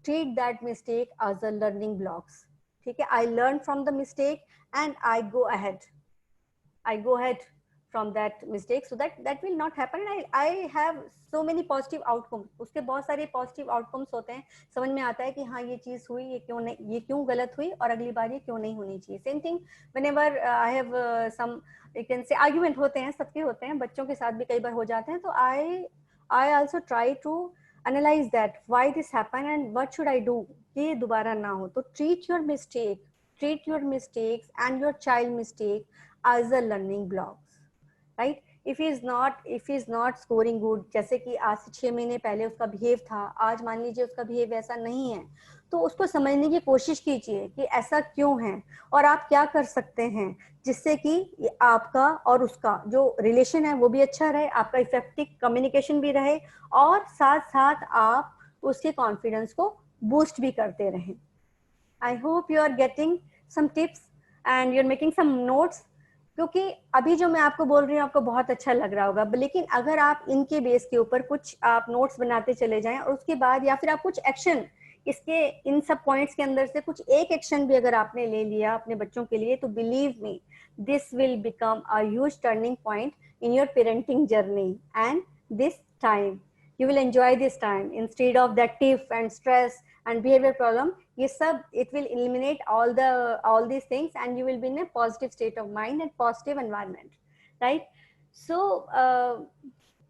treat that mistake as a learning blocks. ठीक है? I learn from the mistake and I go ahead from that mistake so that will not happen. And I have so many positive outcomes. उसके बहुत सारे positive outcomes होते हैं, समझ में आता है कि हाँ ये चीज हुई, ये क्यों गलत हुई और अगली बार ये क्यों नहीं होनी चाहिए। Same thing whenever I have some, you can say, argument होते हैं, सबके होते हैं, बच्चों के साथ भी कई बार हो जाते हैं। तो I also try to analyze that why this happened and what should I do कि ये दोबारा ना हो। तो treat your mistakes and your child mistake as a learning blocks, right? If he is not scoring good, जैसे कि आज से 6 महीने पहले उसका बिहेव था, आज मान लीजिए उसका बिहेव ऐसा नहीं है, तो उसको समझने की कोशिश कीजिए कि ऐसा क्यों है और आप क्या कर सकते हैं जिससे कि आपका और उसका जो रिलेशन है वो भी अच्छा रहे, आपका इफेक्टिव कम्युनिकेशन भी रहे और साथ साथ आप उसके कॉन्फिडेंस को बूस्ट भी करते रहें। I hope you are getting some tips and you are making some notes, क्योंकि अभी जो मैं आपको बोल रही हूँ आपको बहुत अच्छा लग रहा होगा, लेकिन अगर आप इनके बेस के ऊपर कुछ आप नोट्स बनाते चले जाएं और उसके बाद या फिर आप कुछ एक्शन इसके इन सब पॉइंट्स के अंदर से कुछ एक एक्शन भी अगर आपने ले लिया अपने बच्चों के लिए, तो believe me this will become a huge turning point in your parenting journey and this time you will enjoy this time instead of that tiff and stress and behavior problem. ये सब it will eliminate all these things and you will be in a positive state of mind and positive environment, right? So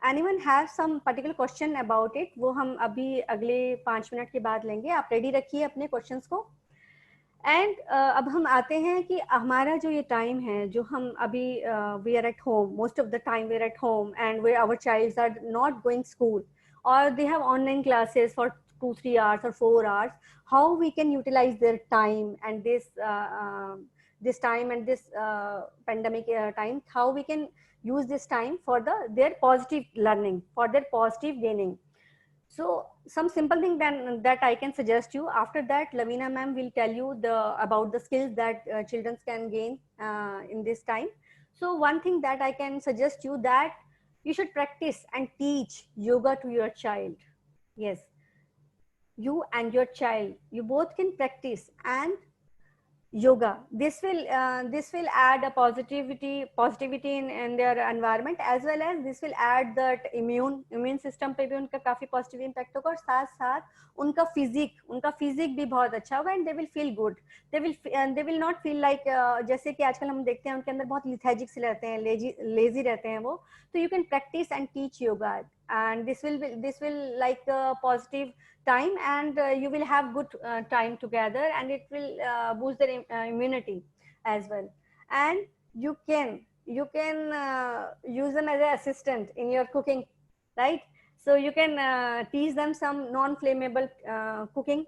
anyone have some particular question about it? वो हम अभी अगले 5 minute के बाद लेंगे। आप रेडी रखिए अपने क्वेश्चंस को। एंड अब हम आते हैं कि हमारा जो ये टाइम है, जो हम अभी we are at home, most of the time we are at home and way our childs are not going school or they have online classes for 2-3 hours or 4 hours. How we can utilize their time and this time and this pandemic time, how we can use this time for their positive learning, for their positive gaining. So some simple thing that I can suggest you. After that, Lavina ma'am will tell you about the skills that children can gain in this time. So one thing that I can suggest you, that you should practice and teach yoga to your child. Yes, you and your child, you both can practice and yoga. This will add a positivity in their environment, as well as this will add that immune system पे भी उनका काफी positive impact होगा, और साथ साथ उनका physique भी बहुत अच्छा होगा, and they will feel good. They will not feel like जैसे कि आजकल हम देखते हैं उनके अंदर बहुत lethargic से रहते हैं, lazy रहते हैं वो. तो you can practice and teach yoga, and this will like a positive time, and you will have good time together, and it will boost their immunity as well. And you can use them as an assistant in your cooking, right? So you can teach them some non-flammable cooking.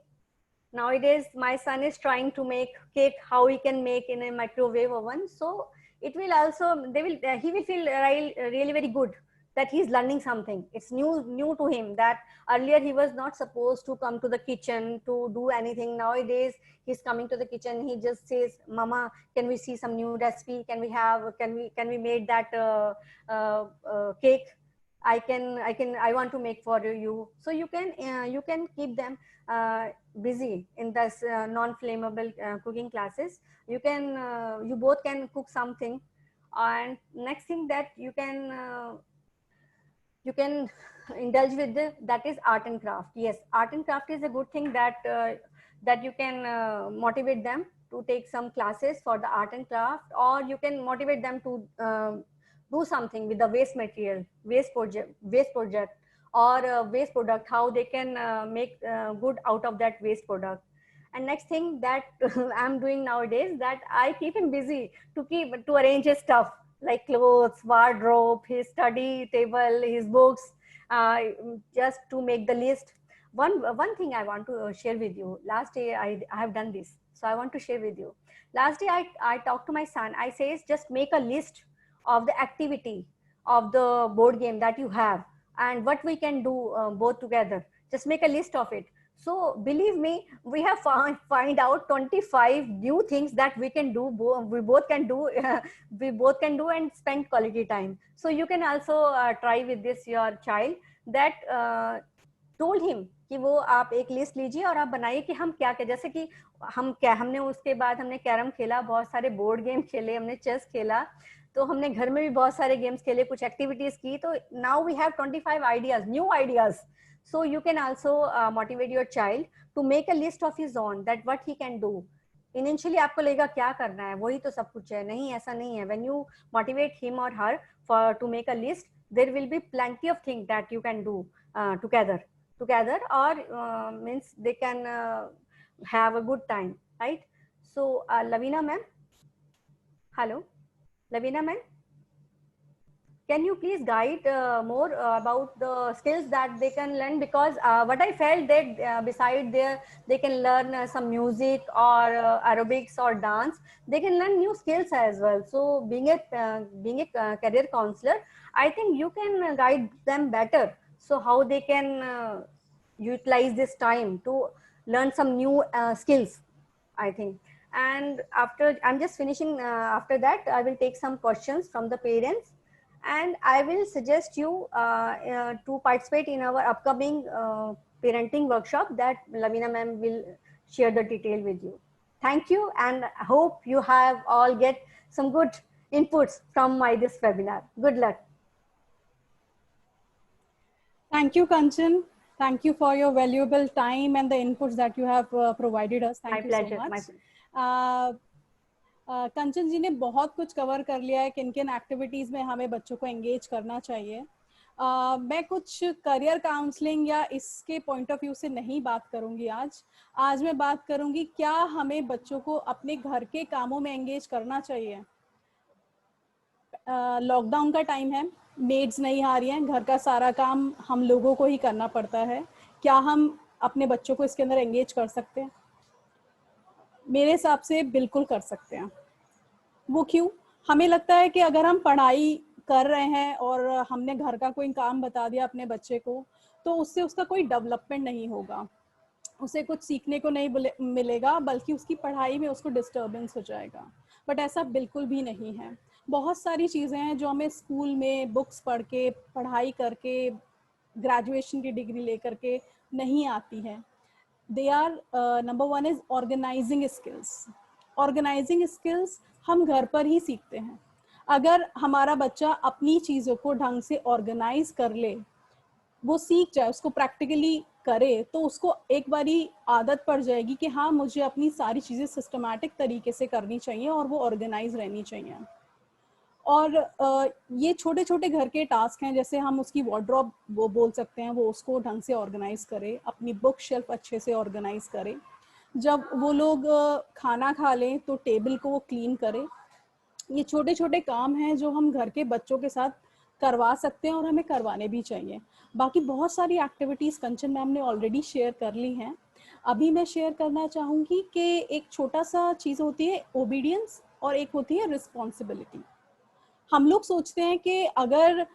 Nowadays my son is trying to make cake, how he can make in a microwave oven. So it will also, he will feel really very good that he's learning something. It's new to him, that earlier he was not supposed to come to the kitchen to do anything. Nowadays he's coming to the kitchen, he just says, mama, can we see some new recipe, can we make that cake, I want to make for you. So you can keep them busy in this non-flammable cooking classes. You both can cook something. And next thing that you can indulge with that is art and craft. Yes, art and craft is a good thing that you can motivate them to take some classes for the art and craft, or you can motivate them to do something with the waste material, waste project, or waste product, how they can make good out of that waste product. And next thing that I'm doing nowadays, that I keep him busy to arrange his stuff, like clothes, wardrobe, his study table, his books, just to make the list. One thing I want to share with you. Last day I have done this, so I want to share with you. Last day I talked to my son. I says, just make a list of the activity of the board game that you have, and what we can do both together. Just make a list of it. So believe me, we have find out 25 new things that we can do. We both can do. We both can do and spend quality time. So you can also try with this your child. That told him कि वो आप एक list लीजिए और आप बनाइए कि हम क्या क्या, जैसे कि हमने उसके बाद हमने कैरम खेला, बहुत सारे बोर्ड गेम खेले, हमने चेस खेला, तो हमने घर में भी बहुत सारे गेम्स खेले, कुछ एक्टिविटीज की. तो now we have 25 ideas, new ideas. So you can also motivate your child to make a list of his own, that what he can do. Initially आपको लगेगा क्या करना है, वही तो सब कुछ है. नहीं, ऐसा नहीं है. When you motivate him or her to make a list, there will be plenty of things that you can do together, or means they can have a good time, right? So Lavina ma'am, hello, Lavina ma'am, can you please guide more about the skills that they can learn? Because what I felt that beside they can learn some music or aerobics or dance, they can learn new skills as well. So being a career counselor, I think you can guide them better. So how they can utilize this time to learn some new skills, I think. And after I'm just finishing, after that I will take some questions from the parents, and I will suggest you to participate in our upcoming parenting workshop that Lavina ma'am will share the detail with you. Thank you, and I hope you have all get some good inputs from this webinar. Good luck. Thank you, Kanchan. Thank you for your valuable time and the inputs that you have provided us. Thank you so much. कंचन जी ने बहुत कुछ cover कर लिया है, किन किन activities में हमें बच्चों को एंगेज करना चाहिए. मैं कुछ करियर काउंसलिंग या इसके पॉइंट ऑफ व्यू से नहीं बात करूंगी आज मैं बात करूंगी क्या हमें बच्चों को अपने घर के कामों में एंगेज करना चाहिए. लॉकडाउन का टाइम है, मेड्स नहीं आ रही हैं, घर का सारा काम हम लोगों को ही करना पड़ता है. क्या हम अपने बच्चों को इसके अंदर एंगेज कर सकते हैं? मेरे हिसाब से बिल्कुल कर सकते हैं. वो क्यों? हमें लगता है कि अगर हम पढ़ाई कर रहे हैं और हमने घर का कोई काम बता दिया अपने बच्चे को, तो उससे उसका कोई डेवलपमेंट नहीं होगा, उसे कुछ सीखने को नहीं मिलेगा, बल्कि उसकी पढ़ाई में उसको डिस्टर्बेंस हो जाएगा. बट ऐसा बिल्कुल भी नहीं है. बहुत सारी चीज़ें हैं जो हमें स्कूल में बुक्स पढ़ के, पढ़ाई करके, ग्रेजुएशन की डिग्री लेकर के नहीं आती हैं. They are, number one is organising skills. Organising skills हम घर पर ही सीखते हैं. अगर हमारा बच्चा अपनी चीज़ों को ढंग से ऑर्गेनाइज कर ले, वो सीख जाए, उसको प्रैक्टिकली करे, तो उसको एक बारी आदत पड़ जाएगी कि हाँ मुझे अपनी सारी चीज़ें सिस्टमैटिक तरीके से करनी चाहिए और वो ऑर्गेनाइज रहनी चाहिए. और ये छोटे छोटे घर के टास्क हैं, जैसे हम उसकी वार्डरोब वो बोल सकते हैं, वो उसको ढंग से ऑर्गेनाइज करे, अपनी बुक शेल्फ अच्छे से ऑर्गेनाइज करे. जब वो लोग खाना खा लें तो टेबल को वो क्लीन करे. ये छोटे छोटे काम हैं जो हम घर के बच्चों के साथ करवा सकते हैं और हमें करवाने भी चाहिए. बाकी बहुत सारी एक्टिविटीज़ कंचन मैम ने ऑलरेडी शेयर कर ली हैं. अभी मैं शेयर करना चाहूँगी कि एक छोटा सा चीज़ होती है ओबीडियंस और एक होती है रिस्पॉन्सिबिलिटी. हम लोग सोचते हैं कि अगर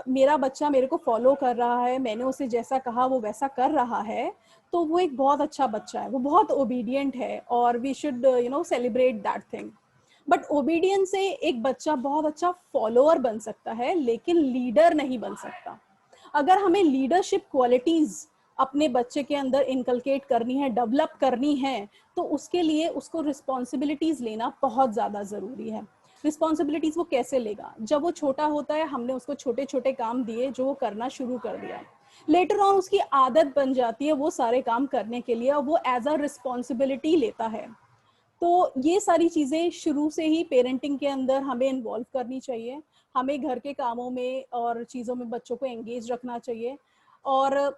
मेरा बच्चा मेरे को फॉलो कर रहा है, मैंने उसे जैसा कहा वो वैसा कर रहा है, तो वो एक बहुत अच्छा बच्चा है, वो बहुत ओबीडियंट है और we should celebrate that thing. But obedience से एक बच्चा बहुत अच्छा फॉलोअर बन सकता है, लेकिन लीडर नहीं बन सकता. अगर हमें लीडरशिप क्वालिटीज अपने बच्चे के अंदर इनकलकेट करनी है, डेवलप करनी है, तो उसके लिए उसको रिस्पॉन्सिबिलिटीज लेना बहुत ज़्यादा ज़रूरी है. रिस्पॉन्सिबिलिटीज वो कैसे लेगा? जब वो छोटा होता है, हमने उसको छोटे छोटे काम दिए जो वो करना शुरू कर दिया. लेटर ऑन उसकी आदत बन जाती है वो सारे काम करने के लिए, और वो एज अ रिस्पॉन्सिबिलिटी लेता है. तो ये सारी चीज़ें शुरू से ही पेरेंटिंग के अंदर हमें इन्वॉल्व करनी चाहिए. हमें घर के कामों में और चीज़ों में बच्चों को एंगेज रखना चाहिए. और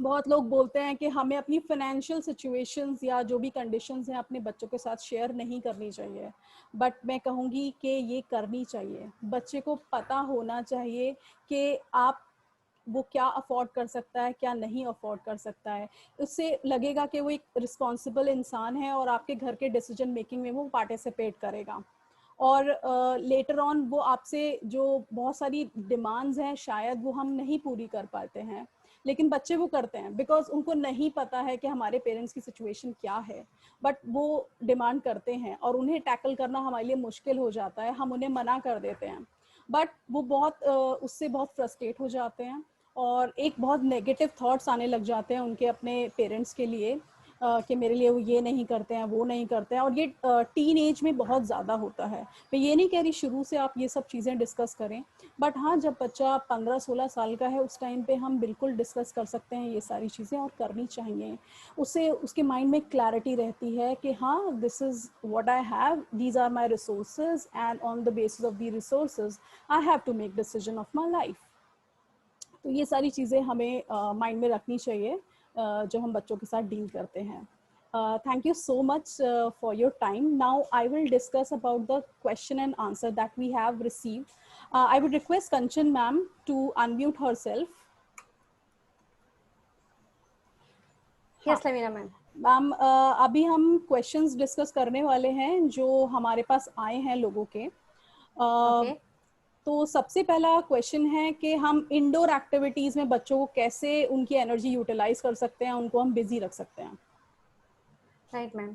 बहुत लोग बोलते हैं कि हमें अपनी फाइनेंशियल सिचुएशंस या जो भी कंडीशंस हैं अपने बच्चों के साथ शेयर नहीं करनी चाहिए. बट मैं कहूँगी कि ये करनी चाहिए. बच्चे को पता होना चाहिए कि आप वो क्या अफोर्ड कर सकता है, क्या नहीं अफोर्ड कर सकता है. उससे लगेगा कि वो एक रिस्पॉन्सिबल इंसान है और आपके घर के डिसीजन मेकिंग में वो पार्टिसिपेट करेगा. और लेटर ऑन वो आपसे जो बहुत सारी डिमांड्स हैं शायद वो हम नहीं पूरी कर पाते हैं, लेकिन बच्चे वो करते हैं बिकॉज उनको नहीं पता है कि हमारे पेरेंट्स की सिचुएशन क्या है. बट वो डिमांड करते हैं और उन्हें टैकल करना हमारे लिए मुश्किल हो जाता है, हम उन्हें मना कर देते हैं. बट वो बहुत उससे बहुत फ्रस्ट्रेट हो जाते हैं और एक बहुत नेगेटिव थॉट्स आने लग जाते हैं उनके अपने पेरेंट्स के लिए कि मेरे लिए वो ये नहीं करते हैं, वो नहीं करते हैं. और ये टीन एज में बहुत ज़्यादा होता है. मैं ये नहीं कह रही शुरू से आप ये सब चीज़ें डिस्कस करें, बट हाँ जब बच्चा 15-16 साल का है उस टाइम पे हम बिल्कुल डिस्कस कर सकते हैं ये सारी चीज़ें, और करनी चाहिए. उससे उसके माइंड में क्लैरिटी रहती है कि हाँ this is what I have, these are my resources, and on the basis of the resources I have to make decision of my life. तो ये सारी चीज़ें हमें माइंड में रखनी चाहिए जो हम बच्चों के साथ डील करते हैं. Thank you so much for your time. Now I will discuss about the question and answer that we have received. I would request Kanchan ma'am to unmute herself. Yes, Lavina ma'am. Ma'am अभी हम questions discuss करने वाले हैं जो हमारे पास आए हैं लोगों के. Okay. तो सबसे पहला क्वेश्चन है कि हम इंडोर एक्टिविटीज में बच्चों को कैसे उनकी एनर्जी यूटिलाइज कर सकते हैं, उनको हम बिजी रख सकते हैं. Right ma'am.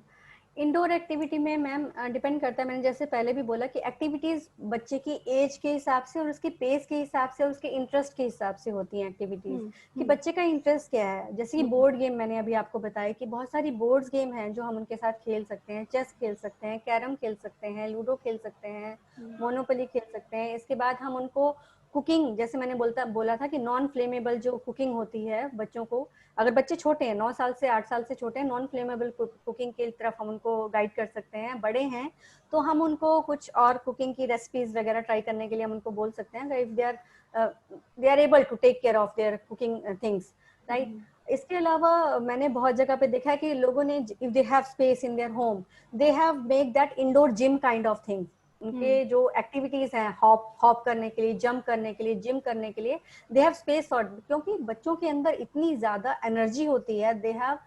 इंडोर एक्टिविटी में मैम डिपेंड करता है, मैंने जैसे पहले भी बोला कि एक्टिविटीज बच्चे की एज के हिसाब से और उसके पेस के हिसाब से और उसके इंटरेस्ट के हिसाब से होती हैं एक्टिविटीज, कि बच्चे का इंटरेस्ट क्या है. जैसे कि बोर्ड गेम मैंने अभी आपको बताया कि बहुत सारी बोर्ड्स गेम हैं जो हम उनके साथ खेल सकते हैं. चेस खेल सकते हैं, कैरम खेल सकते हैं, लूडो खेल सकते हैं, मोनोपोली खेल सकते हैं. इसके बाद हम उनको कुकिंग, जैसे मैंने बोला था कि नॉन फ्लेमेबल जो कुकिंग होती है बच्चों को, अगर बच्चे छोटे हैं 9 साल से 8 साल से छोटे हैं, नॉन फ्लेमेबल कुकिंग की तरफ हम उनको गाइड कर सकते हैं. बड़े हैं तो हम उनको कुछ और कुकिंग की रेसिपीज वगैरह ट्राई करने के लिए हम उनको बोल सकते हैं, if they are able to take care of their cooking things, right. इसके अलावा मैंने बहुत जगह पे देखा है कि लोगों ने, if they have space in their home, they have make that indoor gym kind of thing. उनके जो एक्टिविटीज हैं हॉप करने के लिए, जंप करने के लिए, जिम करने के लिए, दे हैव स्पेस फॉर, क्योंकि बच्चों के अंदर इतनी ज्यादा एनर्जी होती है. दे हैव,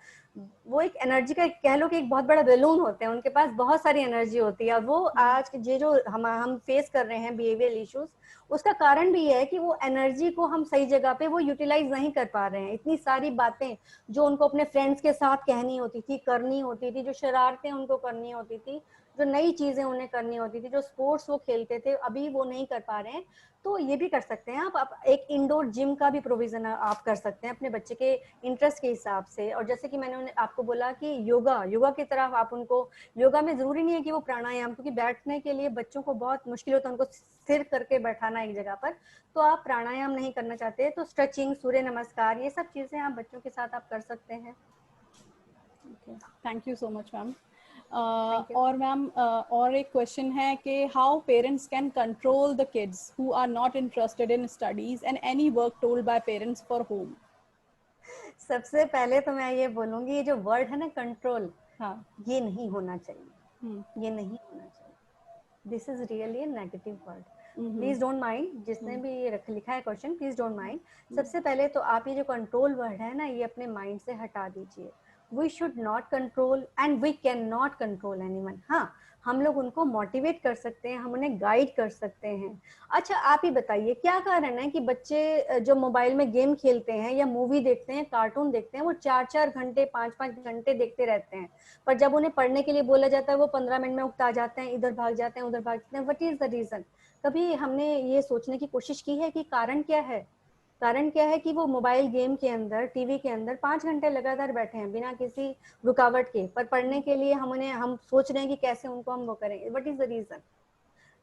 वो एक एनर्जी का कह लो कि एक बहुत बड़ा बैलून होते हैं, उनके पास बहुत सारी एनर्जी होती है. और वो आज के जो हम फेस कर रहे हैं बिहेवियरल इश्यूज, उसका कारण भी ये है कि वो एनर्जी को हम सही जगह पे वो यूटिलाइज नहीं कर पा रहे हैं. इतनी सारी बातें जो उनको अपने फ्रेंड्स के साथ कहनी होती थी, करनी होती थी, जो शरारतें उनको करनी होती थी, जो नई चीजें उन्हें करनी होती थी, जो स्पोर्ट्स वो खेलते थे अभी वो नहीं कर पा रहे हैं, तो ये भी कर सकते हैं आप एक इंडोर जिम का भी प्रोविजन आप कर सकते हैं अपने बच्चे के इंटरेस्ट के हिसाब से। और जैसे कि मैंने आपको बोला कि योगा की तरफ आप उनको, योगा में जरूरी नहीं है कि वो प्राणायाम, क्योंकि बैठने के लिए बच्चों को बहुत मुश्किल होता है उनको स्थिर करके बैठाना एक जगह पर, तो आप प्राणायाम नहीं करना चाहते तो स्ट्रेचिंग, सूर्य नमस्कार, ये सब चीजें आप बच्चों के साथ आप कर सकते हैं। Thank you so much ma'am. Thank you. और मैम और एक क्वेश्चन है कि how parents can control the kids who are not interested in studies and any work told by parents for home. सबसे पहले तो मैं ये बोलूंगी, ये जो वर्ड है ना कंट्रोल, हाँ, ये नहीं होना चाहिए, ये नहीं होना चाहिए। This is really negative word, please don't mind, जिसने भी ये लिखा है क्वेश्चन, प्लीज डोंट माइंड। सबसे पहले तो आप ये जो कंट्रोल वर्ड है ना, ये अपने माइंड से हटा दीजिए। We should not control and we can not control anyone. हाँ, हम लोग उनको मोटिवेट कर सकते हैं, हम उन्हें गाइड कर सकते हैं। अच्छा, आप ही बताइए क्या कारण है कि बच्चे जो मोबाइल में गेम खेलते हैं या मूवी देखते हैं, कार्टून देखते हैं, वो 4-4 घंटे 5-5 घंटे देखते रहते हैं, पर जब उन्हें पढ़ने के लिए बोला जाता है वो 15 मिनट में उकता जाते हैं, इधर भाग जाते हैं, उधर भाग जाते हैं। What is the reason? कभी हमने ये सोचने की कोशिश की है कि कारण क्या है? कारण क्या है कि वो मोबाइल गेम के अंदर, टीवी के अंदर 5 घंटे लगातार बैठे हैं बिना किसी रुकावट के, पर पढ़ने के लिए हम सोच रहे हैं कि कैसे उनको हम वो करेंगे। What is the reason?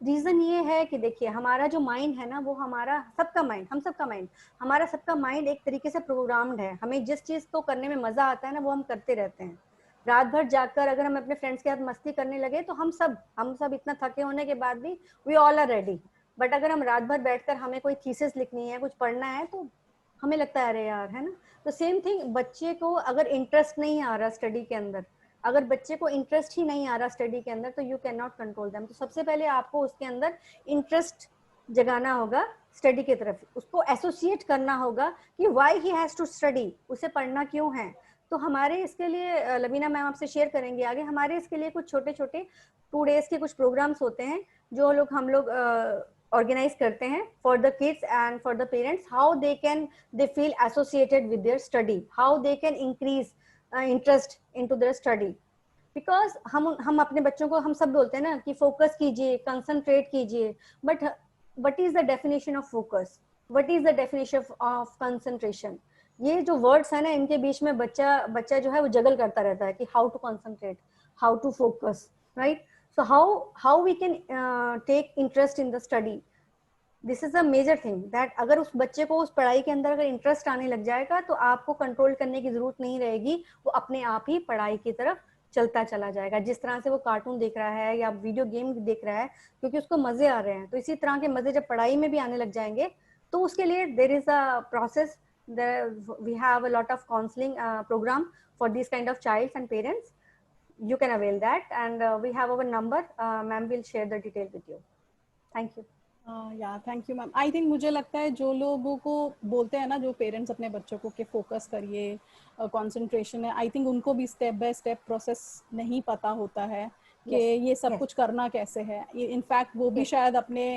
Reason ये है कि देखिए, हमारा जो माइंड है ना, वो हमारा सबका माइंड, हम सबका माइंड, हमारा सबका माइंड एक तरीके से प्रोग्राम्ड है। हमें जिस चीज को करने में मजा आता है ना, वो हम करते रहते हैं। रात भर जागकर अगर हम अपने फ्रेंड्स के साथ मस्ती करने लगे तो हम सब इतना थके होने के बाद भी we all are ready. But अगर हम रात भर बैठकर हमें कोई थीसिस लिखनी है, कुछ पढ़ना है, तो हमें लगता है अरे यार, है ना। तो सेम थिंग, बच्चे को अगर इंटरेस्ट नहीं आ रहा स्टडी के अंदर, अगर बच्चे को इंटरेस्ट ही नहीं आ रहा स्टडी के अंदर, तो you can not control them. तो सबसे पहले आपको उसके अंदर इंटरेस्ट जगाना होगा स्टडी की तरफ, उसको एसोसिएट करना होगा कि why he has to study, उसे पढ़ना क्यों है। तो हमारे इसके लिए लवीना मैम आपसे शेयर करेंगे आगे, हमारे इसके लिए कुछ छोटे छोटे 2 days के कुछ प्रोग्राम्स होते हैं जो हम लोग ऑर्गेनाइज करते हैं for the kids and for the parents, how they feel associated with their study, how they can increase interest into their study. Because हम अपने बच्चों को, हम सब बोलते हैं ना कि फोकस कीजिए, कंसंट्रेट कीजिए, but what is the definition of focus, what is the definition of concentration? ये जो वर्ड्स है ना, इनके बीच में बच्चा जो है वो जगल करता रहता है कि how to concentrate, how to focus, right. So how we can take interest in the study, this is a major thing that अगर उस बच्चे को उस पढ़ाई के अंदर अगर इंटरेस्ट आने लग जाएगा तो आपको कंट्रोल करने की जरूरत नहीं रहेगी, वो अपने आप ही पढ़ाई की तरफ चलता चला जाएगा। जिस तरह से वो कार्टून देख रहा है या वीडियो गेम देख रहा है क्योंकि उसको मजे आ रहे हैं, तो इसी तरह के मजे जब पढ़ाई में भी आने लग जाएंगे तो उसके लिए there is a process, we have a lot of counselling programme for this kind of childs and parents, you can avail that, and we have our number, ma'am will share the detail with you. Thank you. या thank you ma'am. I think मुझे लगता है जो लोगों को बोलते हैं ना, जो पेरेंट्स अपने बच्चों को कि फोकस करिए, कंसंट्रेशन है, आई थिंक उनको भी स्टेप बाय स्टेप प्रोसेस नहीं पता होता है कि ये सब कुछ करना कैसे है। इनफैक्ट वो भी शायद अपने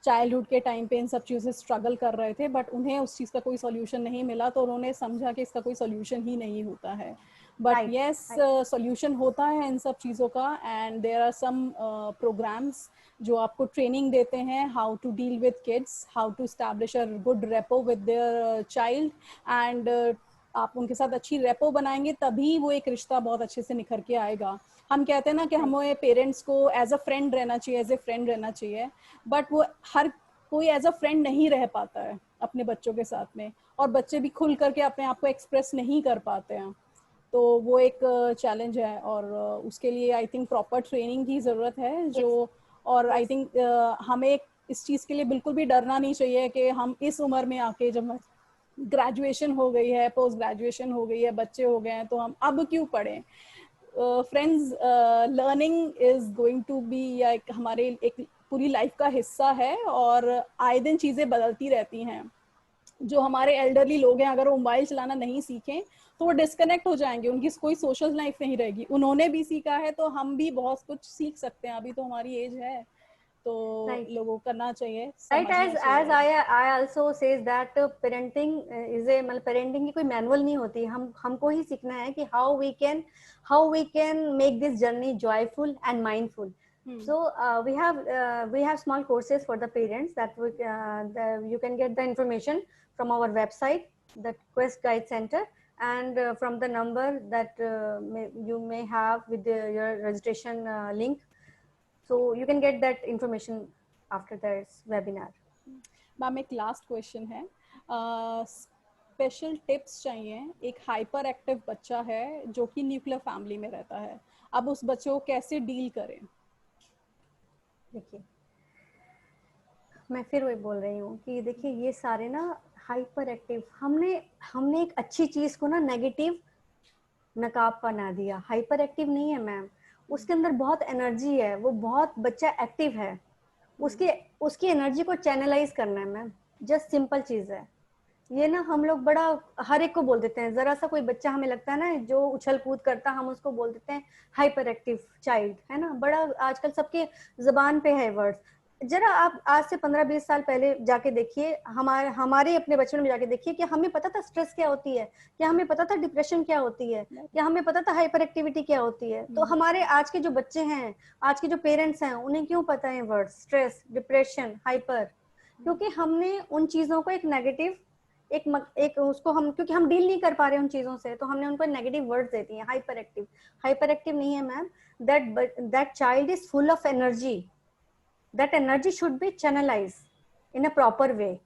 चाइल्डहुड के टाइम पे इन सब चीज़ों से स्ट्रगल कर रहे थे, बट उन्हें उस चीज़ का कोई सोल्यूशन नहीं मिला, तो उन्होंने समझा कि इसका कोई सोल्यूशन ही नहीं होता है। बट यस, सोल्यूशन होता है इन सब चीज़ों का, and there are some programmes जो आपको ट्रेनिंग देते हैं how to deal with kids, how to establish a good rapport with their child, and आप उनके साथ अच्छी रेपो बनाएंगे तभी वो एक रिश्ता बहुत अच्छे से निखर के आएगा। हम कहते हैं ना कि हमें पेरेंट्स को एज अ फ्रेंड रहना चाहिए, एज ए फ्रेंड रहना चाहिए, बट वो हर कोई एज अ फ्रेंड नहीं रह पाता है अपने बच्चों के साथ में, और बच्चे भी खुल करके अपने आप को एक्सप्रेस नहीं कर पाते हैं, तो वो एक चैलेंज है। और उसके लिए आई थिंक प्रॉपर ट्रेनिंग की ज़रूरत है जो, और आई थिंक हमें इस चीज़ के लिए बिल्कुल भी डरना नहीं चाहिए कि हम इस उम्र में आके, जब ग्रेजुएशन हो गई है, पोस्ट ग्रेजुएशन हो गई है, बच्चे हो गए हैं, तो हम अब क्यों पढ़ें। Friends, learning is going to be हमारे एक पूरी लाइफ का हिस्सा है, और आए दिन चीज़ें बदलती रहती हैं। जो हमारे एल्डरली लोग हैं, अगर वो मोबाइल चलाना नहीं सीखें तो वो डिस्कनेक्ट हो जाएंगे, उनकी कोई सोशल लाइफ नहीं रहेगी। उन्होंने भी सीखा है तो हम भी बहुत कुछ सीख सकते हैं, अभी तो हमारी एज है, तो Right. लोगों को करना चाहिए, Right, समझना as चाहिए। I also says that parenting is a, मतलब parenting की कोई मैनुअल नहीं होती, हमको ही सीखना है कि how we can make this journey joyful and mindful. So we have small courses for the parents that you can get the information from our website, the Quest Guide Center, and from the number that you may have with your registration link. So you can get that information after this webinar. Ma'am एक last question है, special tips चाहिए। एक hyper active बच्चा है जो कि nuclear family में रहता है, अब उस बच्चे को कैसे डील करें? देखिए, मैं फिर वही बोल रही हूँ कि देखिए ये सारे ना हाइपर एक्टिव, हमने एक अच्छी चीज को ना नेगेटिव नकाब बना दिया। हाइपर एक्टिव नहीं है मैम, उसके अंदर बहुत एनर्जी है, वो बहुत बच्चा एक्टिव है, उसकी एनर्जी को चैनलाइज करना है मैम, जस्ट सिंपल चीज है ये ना। हम लोग बड़ा हर एक को बोल देते हैं, जरा सा कोई बच्चा हमें लगता है ना जो उछल कूद करता, हम उसको बोल देते हैं हाइपर एक्टिव चाइल्ड, है ना। बड़ा आजकल सबके जबान पे है वर्ड्स। जरा आप आज से 15-20 साल पहले जाके देखिए, हमारे अपने बचपन में जाके देखिए कि हमें पता था स्ट्रेस क्या होती है, क्या हमें पता था डिप्रेशन क्या होती है, क्या हमें पता था हाइपर एक्टिविटी क्या होती है। तो हमारे आज के जो बच्चे हैं, आज के जो पेरेंट्स हैं, उन्हें क्यों पता है वर्ड स्ट्रेस, डिप्रेशन, हाइपर? क्योंकि हमने उन चीजों को एक नेगेटिव एक उसको हम, क्योंकि हम डील नहीं कर पा रहे उन चीजों से, तो हमने उनको नेगेटिव वर्ड्स देती हैं। हाइपर एक्टिव नहीं है ma'am, that child is full of energy, that energy should be channelised in a proper way.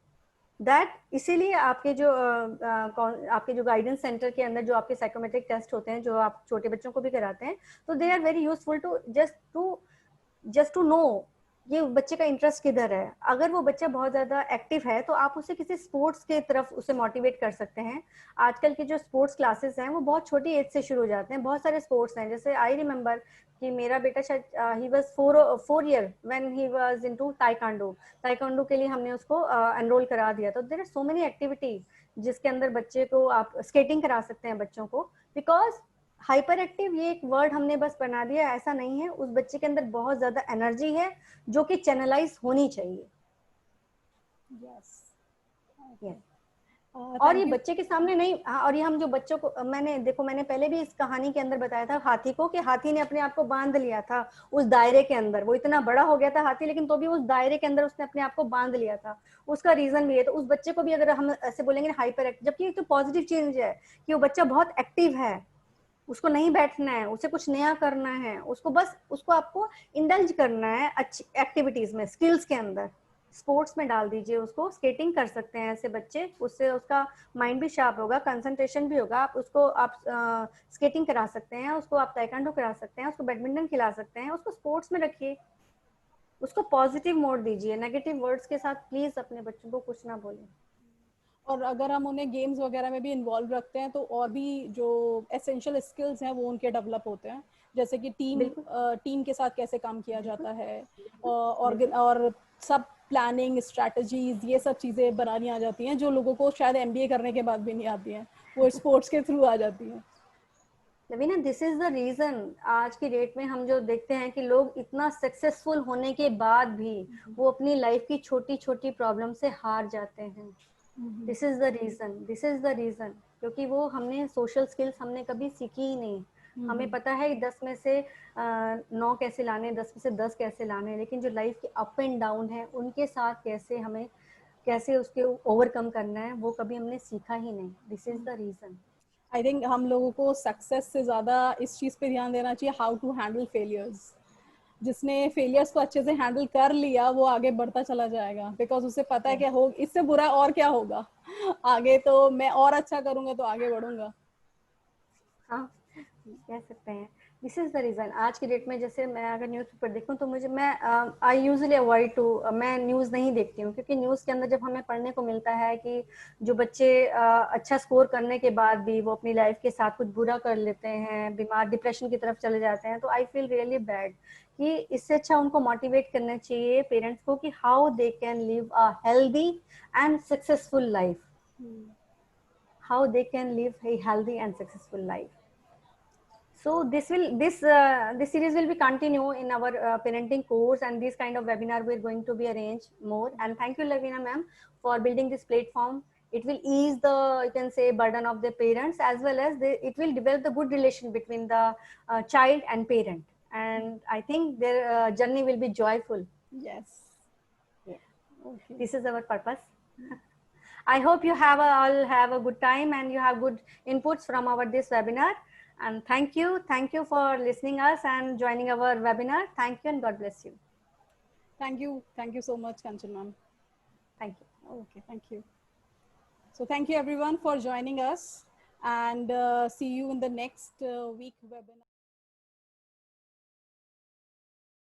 That इसीलिए आपके जो गाइडेंस सेंटर के अंदर जो आपके साइकोमेट्रिक टेस्ट होते हैं, जो आप छोटे बच्चों को भी कराते हैं, तो they are very useful to just to know ये बच्चे का इंटरेस्ट किधर है। अगर वो बच्चा बहुत ज्यादा एक्टिव है तो आप उसे किसी स्पोर्ट्स के तरफ उसे मोटिवेट कर सकते हैं। आजकल के जो स्पोर्ट्स क्लासेस हैं वो बहुत छोटी एज से शुरू हो जाते हैं। बहुत सारे स्पोर्ट्स हैं, जैसे आई रिमेम्बर कि मेरा बेटा शायद he was 4 year when he was into taekwondo के लिए हमने उसको एनरोल करा दिया। तो there are so many activity जिसके अंदर बच्चे को आप स्केटिंग करा सकते हैं बच्चों को। बिकॉज हाइपर एक्टिव ये एक वर्ड हमने बस बना दिया, ऐसा नहीं है। उस बच्चे के अंदर बहुत ज्यादा एनर्जी है जो कि चैनलाइज होनी चाहिए। yes. और ये बच्चे के सामने नहीं, और ये हम जो बच्चों को, मैंने पहले भी इस कहानी के अंदर बताया था हाथी को, कि हाथी ने अपने आप को बांध लिया था उस दायरे के अंदर। वो इतना बड़ा हो गया था हाथी, लेकिन तो भी उस दायरे के अंदर उसने अपने आप को बांध लिया था। उसका रीजन भी है। तो उस बच्चे को भी अगर हम ऐसे बोलेंगे हाइपर एक्टिव, जबकि तो पॉजिटिव चेंज है कि वो बच्चा बहुत एक्टिव है, उसको नहीं बैठना है, उसे कुछ नया करना है, उसको आपको इंडल्ज करना है अच्छी एक्टिविटीज में, स्किल्स के अंदर। स्पोर्ट्स में डाल दीजिए उसको, स्केटिंग कर सकते हैं ऐसे बच्चे, उससे उसका माइंड भी शार्प होगा, कंसंट्रेशन भी होगा। आप स्केटिंग करा सकते हैं, उसको आप ताइक्वांडो करा सकते हैं, उसको बैडमिंटन खिला सकते हैं, उसको स्पोर्ट्स में रखिए, उसको पॉजिटिव मोड दीजिए। नेगेटिव वर्ड्स के साथ प्लीज अपने बच्चों को कुछ ना बोलें। और अगर हम उन्हें गेम्स वगैरह में भी इन्वॉल्व रखते हैं तो और भी जो एसेंशियल स्किल्स हैं वो उनके डेवलप होते हैं, जैसे कि टीम के साथ कैसे काम किया जाता है, और सब प्लानिंग स्ट्रैटेजीज, ये सब चीज़ें बनानी आ जाती हैं जो लोगों को शायद MBA करने के बाद भी नहीं आती हैं, वो स्पोर्ट्स के थ्रू आ जाती हैं। Lavina, this is the reason आज की डेट में हम जो देखते हैं कि लोग इतना सक्सेसफुल होने के बाद भी वो अपनी लाइफ की छोटी छोटी प्रॉब्लम से हार जाते हैं। दिस इज द रीजन क्योंकि वो हमने सोशल स्किल्स हमने कभी सीखी ही नहीं। हमें पता है 10 में से 9 कैसे लाने, 10 में से 10 कैसे लाने, लेकिन जो लाइफ के अप एंड डाउन है उनके साथ कैसे उसके ओवरकम करना है, वो कभी हमने सीखा ही नहीं। This is the reason. I think हम लोगों को सक्सेस से ज्यादा इस चीज पे ध्यान देना चाहिए, हाउ टू हैंडल फेलियर्स। जिसने फेलियर्स को अच्छे से हैंडल कर लिया वो आगे बढ़ता चला जाएगा, बिकॉज उसे पता है क्या हो, इससे बुरा और क्या होगा आगे, तो मैं और अच्छा करूंगा तो आगे बढ़ूंगा। हाँ, कह सकते हैं। दिस इज द रीजन आज की डेट में, जैसे मैं अगर न्यूज़पेपर देखूं तो आई यूजुअली अवॉइड टू, मैं न्यूज़ नहीं देखती हूँ, क्योंकि न्यूज़ के अंदर जब हमें पढ़ने को मिलता है कि जो बच्चे अच्छा स्कोर करने के बाद भी वो अपनी लाइफ के साथ कुछ बुरा कर लेते हैं, बीमार डिप्रेशन की तरफ चले जाते हैं, तो आई फील रियली बैड। कि इससे अच्छा उनको मोटिवेट करना चाहिए पेरेंट्स को कि how they can live a healthy and successful life, how they can live a healthy and successful life. So this series will be continue in our parenting course, and this kind of webinar we're going to be arranged more. And thank you, Lavina ma'am, for building this platform. It will ease the, you can say, burden of the parents, as well as it will develop the good relation between the child and parent. And I think their journey will be joyful. Yes. Yeah. Okay. This is our purpose. I hope you have all have a good time and you have good inputs from our this webinar. And thank you for listening us and joining our webinar. Thank you and God bless you. Thank you so much, Kanchan ma'am. Thank you. Okay, thank you. So thank you everyone for joining us, and see you in the next week webinar.